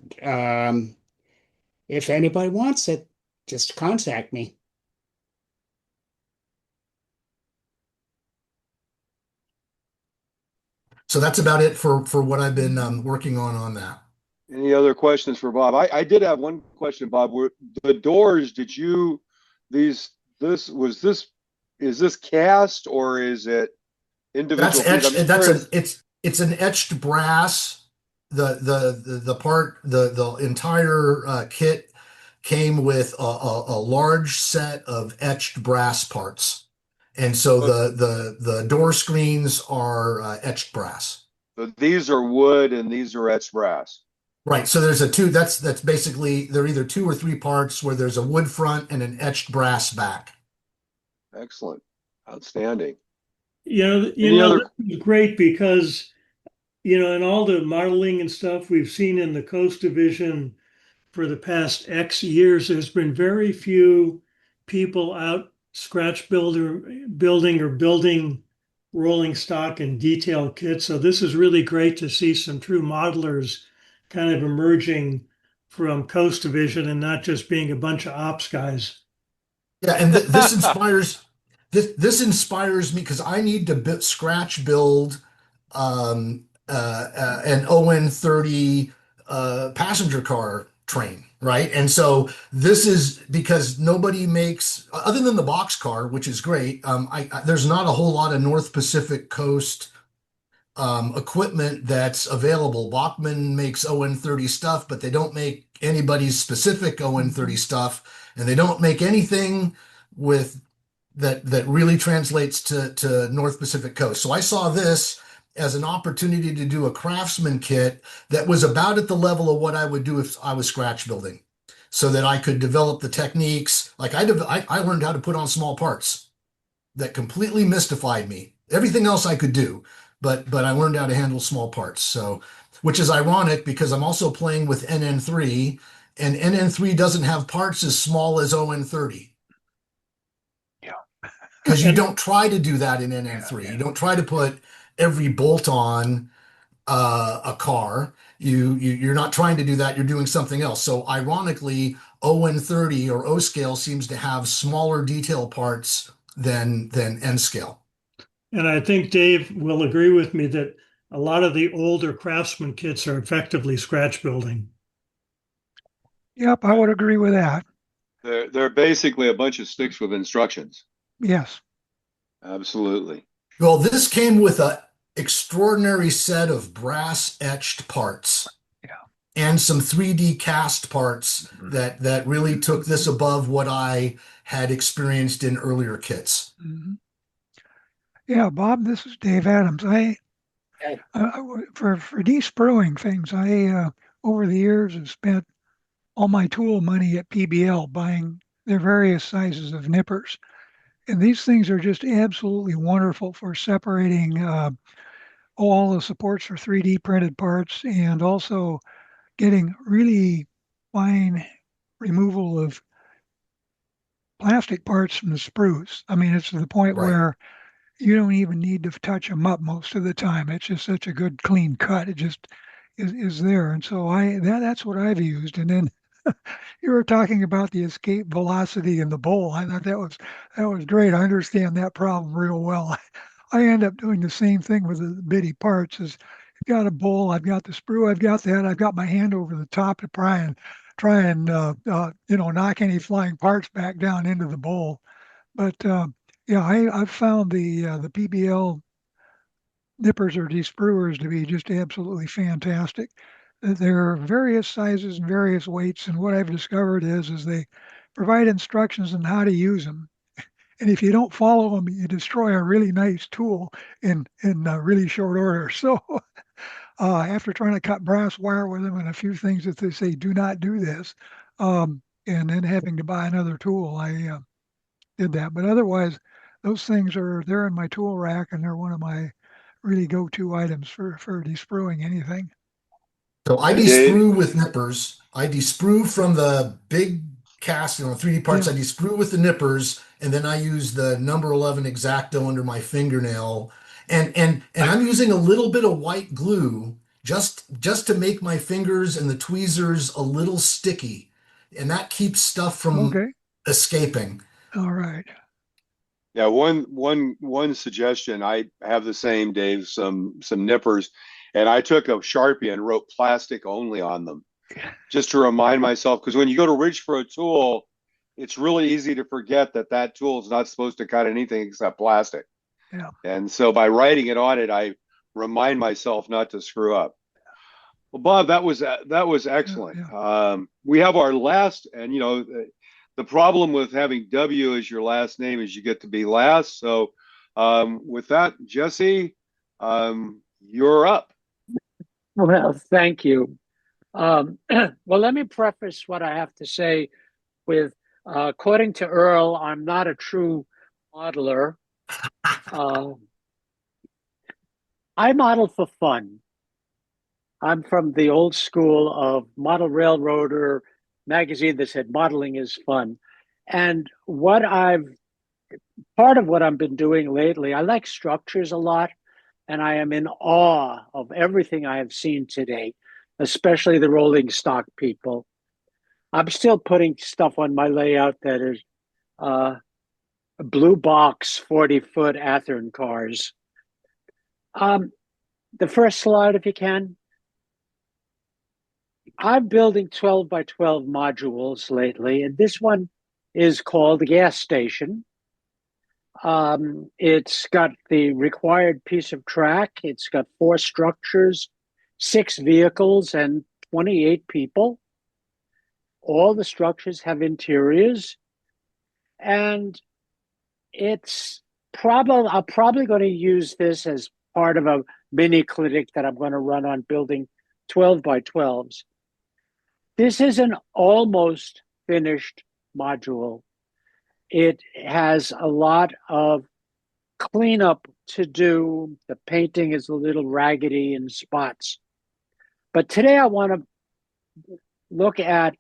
If anybody wants it, just contact me. So that's about it for what I've been working on that. Any other questions for Bob? I did have one question, Bob. Were the doors, did you, is this cast or is it individual? That's etched. It's an etched brass. The entire kit came with a large set of etched brass parts. And so the door screens are etched brass. So these are wood and these are etched brass. Right. So there's that's basically, they're either 2 or 3 parts where there's a wood front and an etched brass back. Excellent. Outstanding. This is great because, in all the modeling and stuff we've seen in the Coast Division for the past X years, there's been very few people out building or building rolling stock and detail kits. So this is really great to see some true modelers kind of emerging from Coast Division and not just being a bunch of ops guys. Yeah, and this inspires this inspires me because I need to scratch build an ON30 passenger car train, right? And so this is because nobody makes, other than the box car, which is great. There's not a whole lot of North Pacific Coast equipment that's available. Bachmann makes ON30 stuff, but they don't make anybody's specific ON30 stuff, and they don't make anything with that really translates to North Pacific Coast. So I saw this as an opportunity to do a craftsman kit that was about at the level of what I would do if I was scratch building, so that I could develop the techniques. Like I learned how to put on small parts that completely mystified me. Everything else I could do, but I learned how to handle small parts. So, which is ironic because I'm also playing with NN3, and NN3 doesn't have parts as small as ON30. Yeah. Because you don't try to do that in NN3. Yeah. You don't try to put every bolt on a car. You're not trying to do that. You're doing something else. So ironically, ON30 or O scale seems to have smaller detail parts than N scale. And I think Dave will agree with me that a lot of the older craftsman kits are effectively scratch building. Yep, I would agree with that. They're basically a bunch of sticks with instructions. Yes. Absolutely. Well, this came with an extraordinary set of brass etched parts. Yeah. And some 3D cast parts that really took this above what I had experienced in earlier kits. Mm-hmm. Yeah, Bob, this is Dave Adams. For de-spruing things, I over the years have spent all my tool money at PBL buying their various sizes of nippers. And these things are just absolutely wonderful for separating all the supports for 3D printed parts and also getting really fine removal of plastic parts from the sprues. I mean, it's to the point Right. where you don't even need to touch them up most of the time. It's just such a good clean cut. It just is there. And so that's what I've used. And then you were talking about the escape velocity in the bowl. I thought that was great. I understand that problem real well. I end up doing the same thing with the bitty parts. Is I've got a bowl, I've got the sprue, I've got that, I've got my hand over the top to try and knock any flying parts back down into the bowl. But yeah, I've found the PBL nippers or despruers to be just absolutely fantastic. There are various sizes and various weights, and what I've discovered is they provide instructions on how to use them. And if you don't follow them, you destroy a really nice tool in really short order. So after trying to cut brass wire with them and a few things that they say do not do this, and then having to buy another tool, I did that. But otherwise, those things they're in my tool rack, and they're one of my really go-to items for despruing anything. So I Hey, Dave. desprue with nippers. I desprue from the big cast, 3D parts. Yeah. I desprue with the nippers, and then I use the number 11 X-Acto under my fingernail. And I'm using a little bit of white glue just to make my fingers and the tweezers a little sticky. And that keeps stuff from escaping. All right. Yeah, one suggestion. I have the same, Dave, some nippers, and I took a Sharpie and wrote plastic only on them, just to remind myself, because when you go to reach for a tool, it's really easy to forget that tool is not supposed to cut anything except plastic. Yeah. And so by writing it on it, I remind myself not to screw up. Well, Bob, that was excellent. Yeah. We have our last, and the problem with having W as your last name is you get to be last. So with that, Jesse, you're up. Well, thank you. Well, let me preface what I have to say with, according to Earl, I'm not a true modeler. I model for fun. I'm from the old school of Model Railroader magazine that said modeling is fun. And part of what I've been doing lately, I like structures a lot, and I am in awe of everything I have seen today. especially the rolling stock people. I'm still putting stuff on my layout that is blue box 40-foot Athearn cars. The first slide, if you can. I'm building 12 by 12 modules lately, and this one is called the gas station. It's got the required piece of track. It's got 4 structures, 6 vehicles, and 28 people. All the structures have interiors, and I'm probably going to use this as part of a mini clinic that I'm going to run on building 12 by 12s. This is an almost finished module. It has a lot of cleanup to do. The painting is a little raggedy in spots. But today I want to look at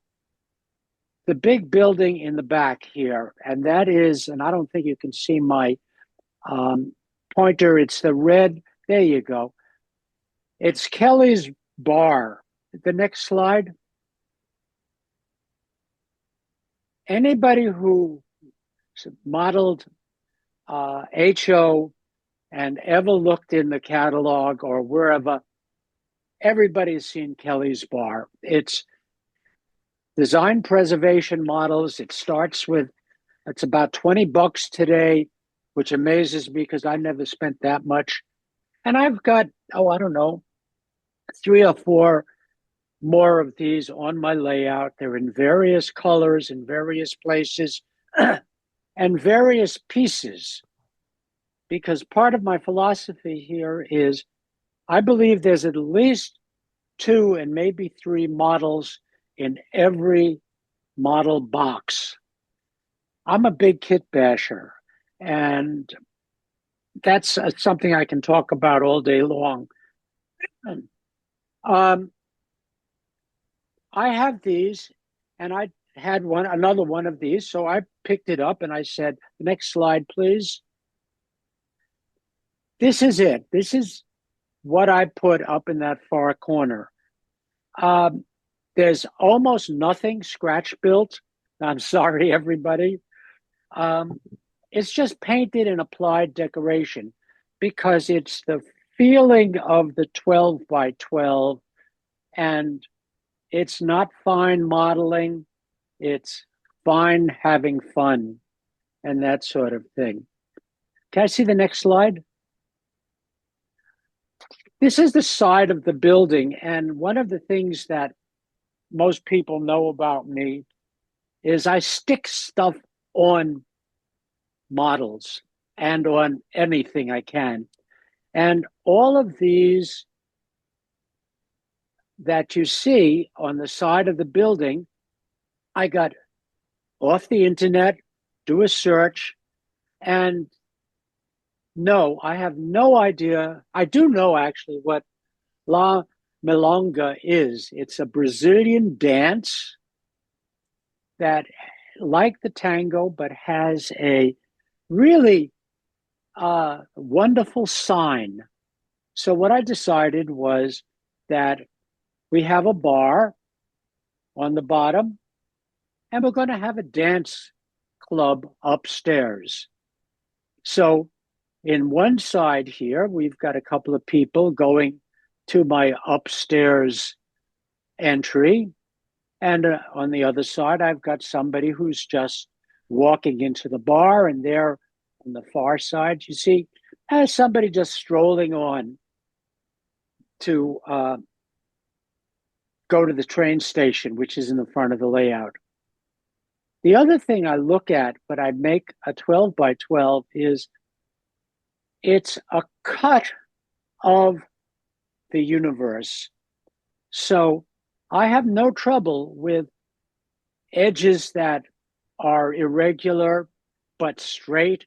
the big building in the back here. And that is, and I don't think you can see my pointer, it's the red, there you go. It's Kelly's Bar. The next slide. Anybody who modeled HO and ever looked in the catalog or wherever, everybody's seen Kelly's Bar. It's design preservation models. It starts with, it's about $20 today, which amazes me because I never spent that much. And I've got, I don't know, 3 or 4 more of these on my layout. They're in various colors, in various places, and various pieces. Because part of my philosophy here is I believe there's at least 2 and maybe 3 models in every model box. I'm a big kit basher, and that's something I can talk about all day long. I have these, and I had another one of these, so I picked it up and I said, next slide, please. This is it. This is what I put up in that far corner. There's almost nothing scratch built. I'm sorry, everybody. It's just painted and applied decoration because it's the feeling of the 12 by 12, and it's not fine modeling. It's fine having fun and that sort of thing. Can I see the next slide? This is the side of the building, and one of the things that most people know about me is I stick stuff on models and on anything I can. And all of these that you see on the side of the building, I got off the internet, do a search, and no, I have no idea. I do know actually what La Milonga is. It's a Brazilian dance that, like the tango, but has a really wonderful sign. So what I decided was that we have a bar on the bottom, and we're going to have a dance club upstairs. So in one side here, we've got a couple of people going to my upstairs entry. And on the other side, I've got somebody who's just walking into the bar, and there on the far side, you see somebody just strolling on to go to the train station, which is in the front of the layout. The other thing I look at when I make a 12 by 12 is it's a cut of the universe. So I have no trouble with edges that are irregular but straight.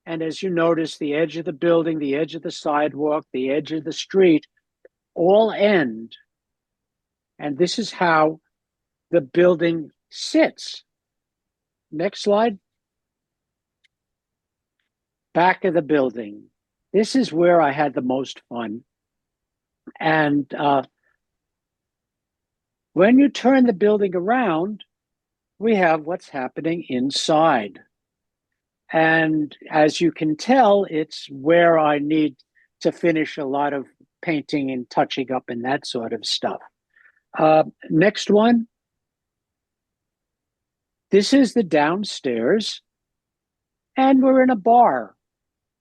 And as you notice, the edge of the building, the edge of the sidewalk, the edge of the street all end. And this is how the building sits. Next slide. Back of the building. This is where I had the most fun. And When you turn the building around, we have what's happening inside. And as you can tell, it's where I need to finish a lot of painting and touching up and that sort of stuff. Next one. This is the downstairs, and we're in a bar.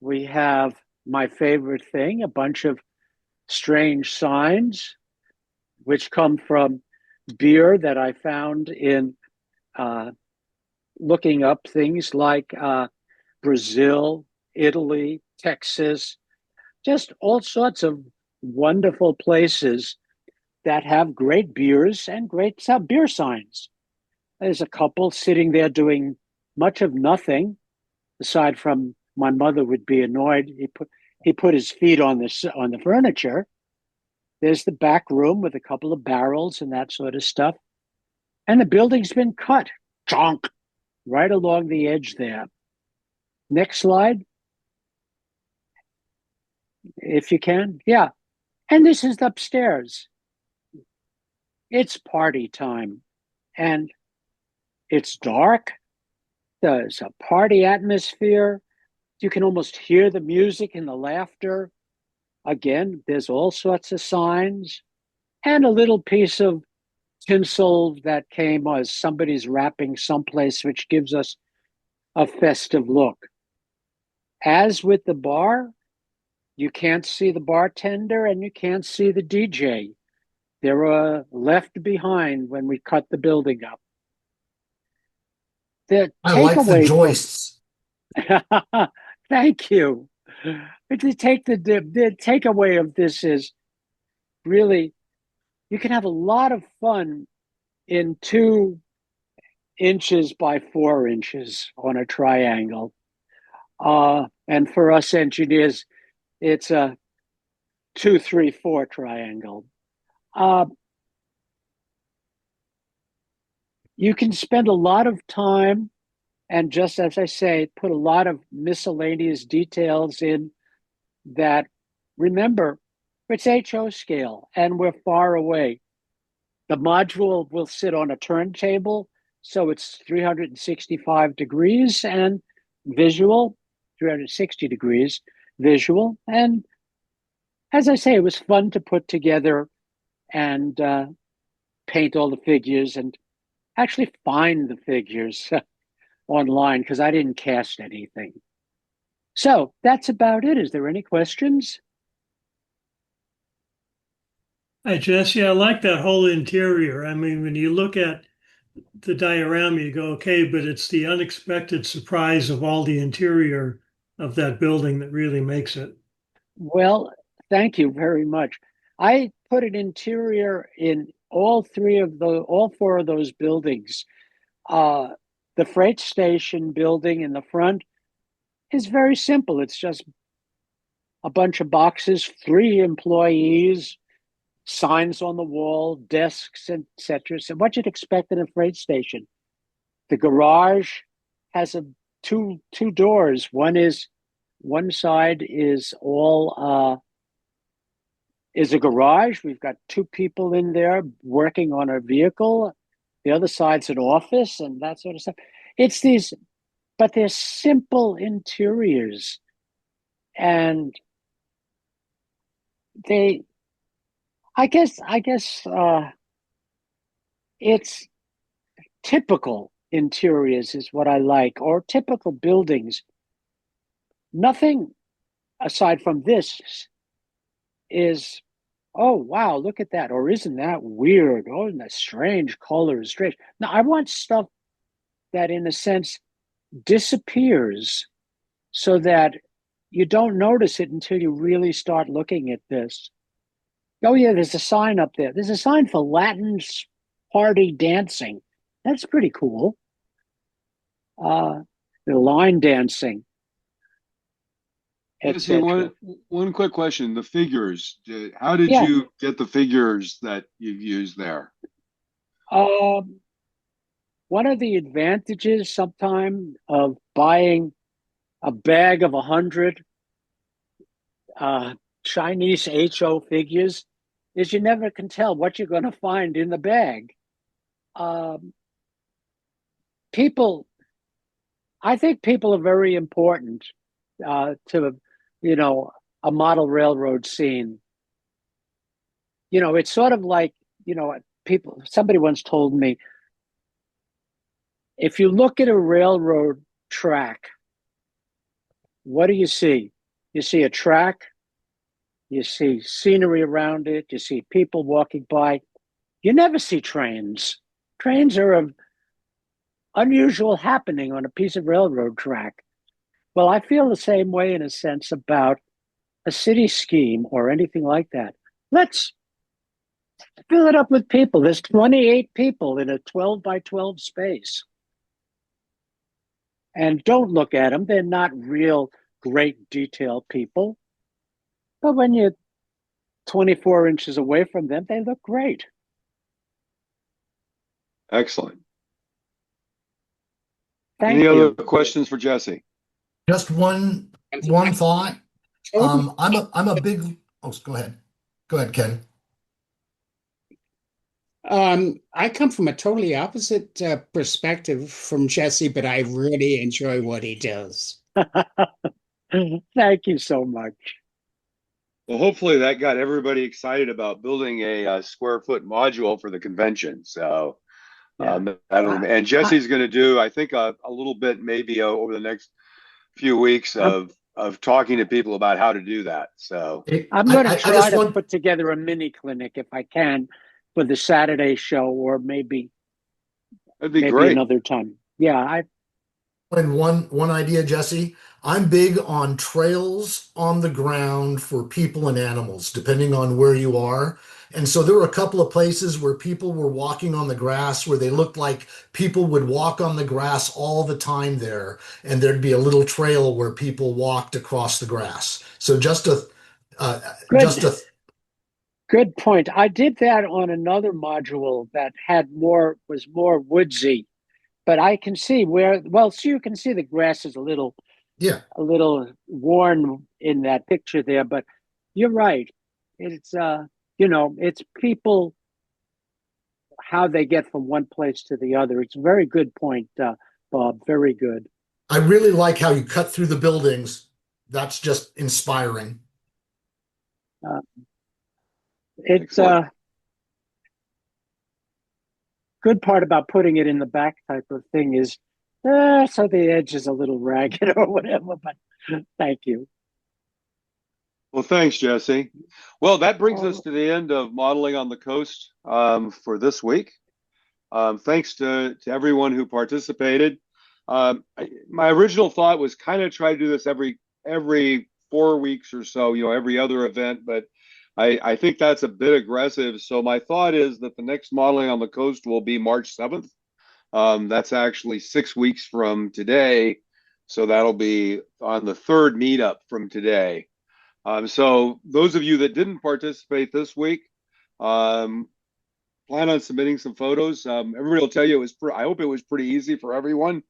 We have my favorite thing, a bunch of strange signs, which come from beer that I found in looking up things like Brazil, Italy, Texas, just all sorts of wonderful places that have great beers and great beer signs. There's a couple sitting there doing much of nothing, aside from my mother would be annoyed. He put his feet on the furniture. There's the back room with a couple of barrels and that sort of stuff. And the building's been cut, chonk, right along the edge there. Next slide, if you can. Yeah. And this is upstairs. It's party time. And it's dark. There's a party atmosphere. You can almost hear the music and the laughter. Again, there's all sorts of signs and a little piece of tinsel that came as somebody's wrapping someplace, which gives us a festive look. As with the bar, you can't see the bartender and you can't see the DJ. They were left behind when we cut the building up. I like the joists. Thank you. But the takeaway of this is really you can have a lot of fun in 2 inches by 4 inches on a triangle. And for us engineers, it's a 2, 3, 4 triangle. You can spend a lot of time and, just as I say, put a lot of miscellaneous details in that. Remember, it's HO scale and we're far away. The module will sit on a turntable, so it's 365 degrees and visual, 360 degrees visual. And as I say, it was fun to put together and paint all the figures and actually find the figures online because I didn't cast anything. So that's about it. Is there any questions? Hi, Jesse. I like that whole interior. I mean, when you look at the diorama, you go, okay, but it's the unexpected surprise of all the interior of that building that really makes it. Well, thank you very much. I put an interior in all 4 of those buildings. The freight station building in the front is very simple. It's just a bunch of boxes, 3 employees, signs on the wall, desks, etc. So what you'd expect in a freight station. The garage has two doors. One side is all is a garage. We've got 2 people in there working on a vehicle. The other side's an office and that sort of stuff. It's these, but they're simple interiors, and I guess it's typical interiors is what I like, or typical buildings. Nothing aside from this is, oh, wow, look at that. Or isn't that weird? Oh, isn't that strange color is strange. Now, I want stuff that, in a sense, disappears so that you don't notice it until you really start looking at this. Oh, yeah, there's a sign up there. There's a sign for Latin party dancing. That's pretty cool. The line dancing. Jesse, one quick question. The figures, how did you get the figures that you've used there? One of the advantages sometime of buying a bag of 100 Chinese HO figures is you never can tell what you're going to find in the bag. People, I think people are very important to, a model railroad scene. It's sort of like, somebody once told me, if you look at a railroad track, what do you see? You see a track, you see scenery around it, you see people walking by. You never see trains. Trains are an unusual happening on a piece of railroad track. Well, I feel the same way in a sense about a city scheme or anything like that. Let's fill it up with people. There's 28 people in a 12 by 12 space. And don't look at them. They're not real great detail people. But when you're 24 inches away from them, they look great. Excellent. Thank Any you. other questions for Jesse? Just one thought. I'm a big. Oh, go ahead. Go ahead, Ken. I come from a totally opposite perspective from Jesse, but I really enjoy what he does. Thank you so much. Well, hopefully that got everybody excited about building a square foot module for the convention. So, Yeah. and Jesse's going to do, I think, a little bit maybe over the next few weeks of talking to people about how to do that. So I'm going to try to put together a mini clinic if I can for the Saturday show, or maybe that'd be great another time. Yeah, And one idea, Jesse. I'm big on trails on the ground for people and animals, depending on where you are. And so there were a couple of places where people were walking on the grass where they looked like people would walk on the grass all the time there. And there'd be a little trail where people walked across the grass. So good point. I did that on another module that was more woodsy, but I can see so you can see the grass is a little worn in that picture there, but you're right. It's it's people, how they get from one place to the other. It's a very good point, Bob. Very good. I really like how you cut through the buildings. That's just inspiring. It's good part about putting it in the back type of thing is so the edge is a little ragged or whatever, but thank you. Well, thanks, Jesse. Well, that brings us to the end of Modeling on the Coast for this week. Thanks to everyone who participated. My original thought was kind of try to do this every 4 weeks or so, every other event, but I think that's a bit aggressive. So my thought is that the next Modeling on the Coast will be March 7th. That's actually 6 weeks from today. So that'll be on the third meetup from today. So those of you that didn't participate this week, plan on submitting some photos. Everybody will tell you I hope it was pretty easy for everyone.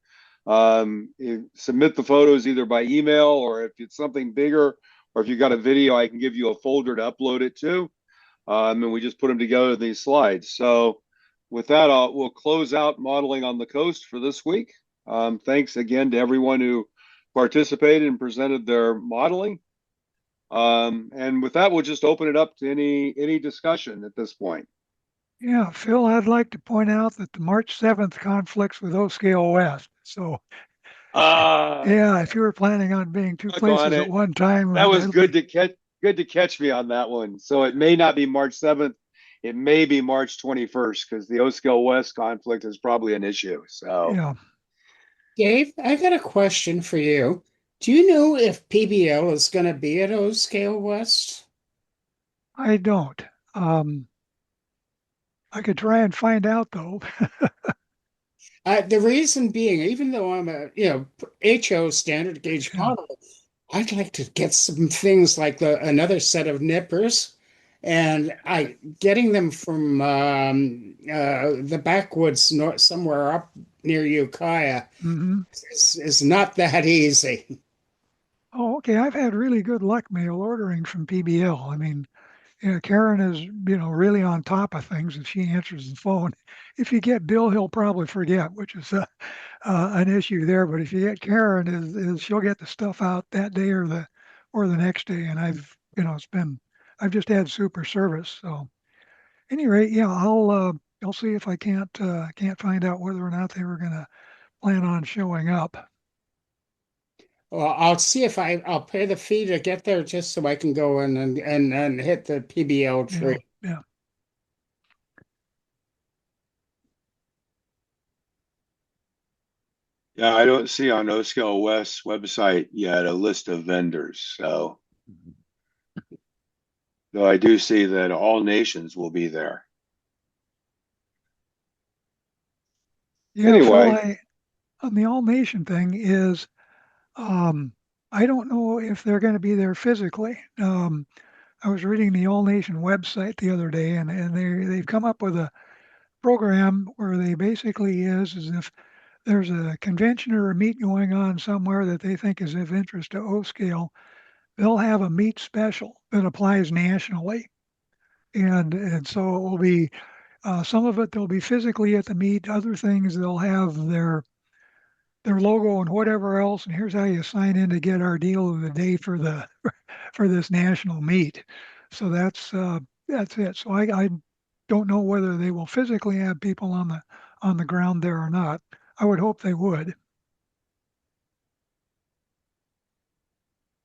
Submit the photos either by email, or if it's something bigger, or if you got a video, I can give you a folder to upload it to. And we just put them together in these slides. So with that, we'll close out Modeling on the Coast for this week. Thanks again to everyone who participated and presented their modeling. And with that, we'll just open it up to any discussion at this point. Yeah, Phil, I'd like to point out that the March 7th conflicts with O-Scale West. So, yeah, if you were planning on being two places at one time, that was good to catch me on that one. So it may not be March 7th. It may be March 21st, because the O-Scale West conflict is probably an issue. So, yeah. Dave, I got a question for you. Do you know if PBL is going to be at O-Scale West? I don't. I could try and find out, though. The reason being, even though I'm a HO standard gauge model, I'd like to get some things like another set of nippers, and getting them from the backwoods somewhere up near Ukiah is not that easy. Oh, okay. I've had really good luck mail ordering from PBL. I mean, Yeah, Karen is, really on top of things if she answers the phone. If you get Bill, he'll probably forget, which is an issue there. But if you get Karen, is she'll get the stuff out that day or the next day. And I've just had super service. So any rate, yeah, I'll see if I can't find out whether or not they were gonna plan on showing up. Well, I'll see if I'll pay the fee to get there just so I can go in and hit the PBL Yeah, tree. yeah. Yeah, I don't see on O-Scale West's website yet a list of vendors. So, though I do see that all nations will be there. Yeah, Anyway, Phil, on the All Nation thing is, I don't know if they're going to be there physically. I was reading the All Nation website the other day, and they've come up with a program where they basically is if there's a convention or a meet going on somewhere that they think is of interest to O Scale, they'll have a meet special that applies nationally. And so it will be some of it they'll be physically at the meet, other things they'll have their logo and whatever else. And here's how you sign in to get our deal of the day for the for this national meet. So that's it. So I don't know whether they will physically have people on the ground there or not. I would hope they would.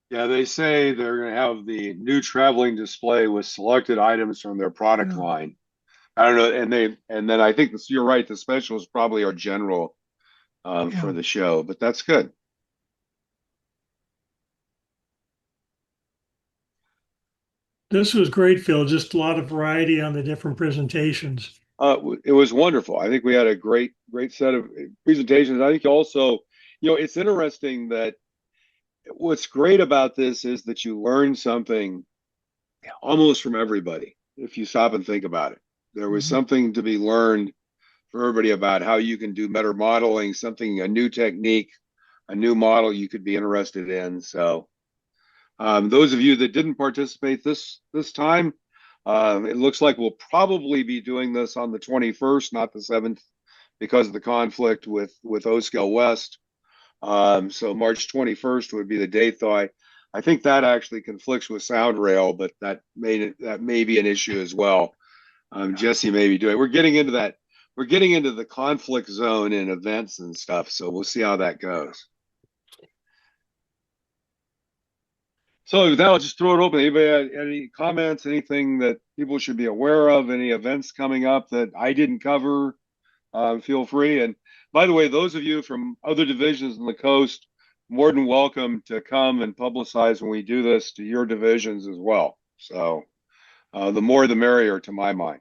yeah, they say they're going to have the new traveling display with selected items from their product Yeah, line. I don't know, and then I think this, you're right. The specials probably are general yeah, for the show, but that's good. This was great, Phil. Just a lot of variety on the different presentations. It was wonderful. I think we had a great set of presentations. I think also, it's interesting that what's great about this is that you learn something almost from everybody. If you stop and think about it, there was mhm, something to be learned for everybody about how you can do better modeling, a new technique, a new model you could be interested in. So, those of you that didn't participate this time, it looks like we'll probably be doing this on the 21st, not the 7th, because of the conflict with O-Scale West. So March 21st would be the date, though I think that actually conflicts with Sound Rail, but that may be an issue as well. Jesse may be doing. We're getting into that. We're getting into the conflict zone in events and stuff, so we'll see how that goes. So with that, I'll just throw it open. Anybody had any comments, anything that people should be aware of, any events coming up that I didn't cover? Feel free. And by the way, those of you from other divisions on the coast, more than welcome to come and publicize when we do this to your divisions as well. So the more the merrier to my mind.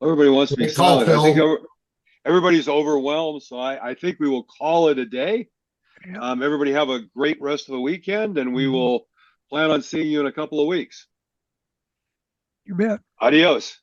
Everybody wants to be Great call, silent. I think Phil. everybody's overwhelmed, so I think we will call it a day. yeah, Everybody have a great rest of the weekend, and we mhm. will plan on seeing you in a couple of weeks. You bet. Adios.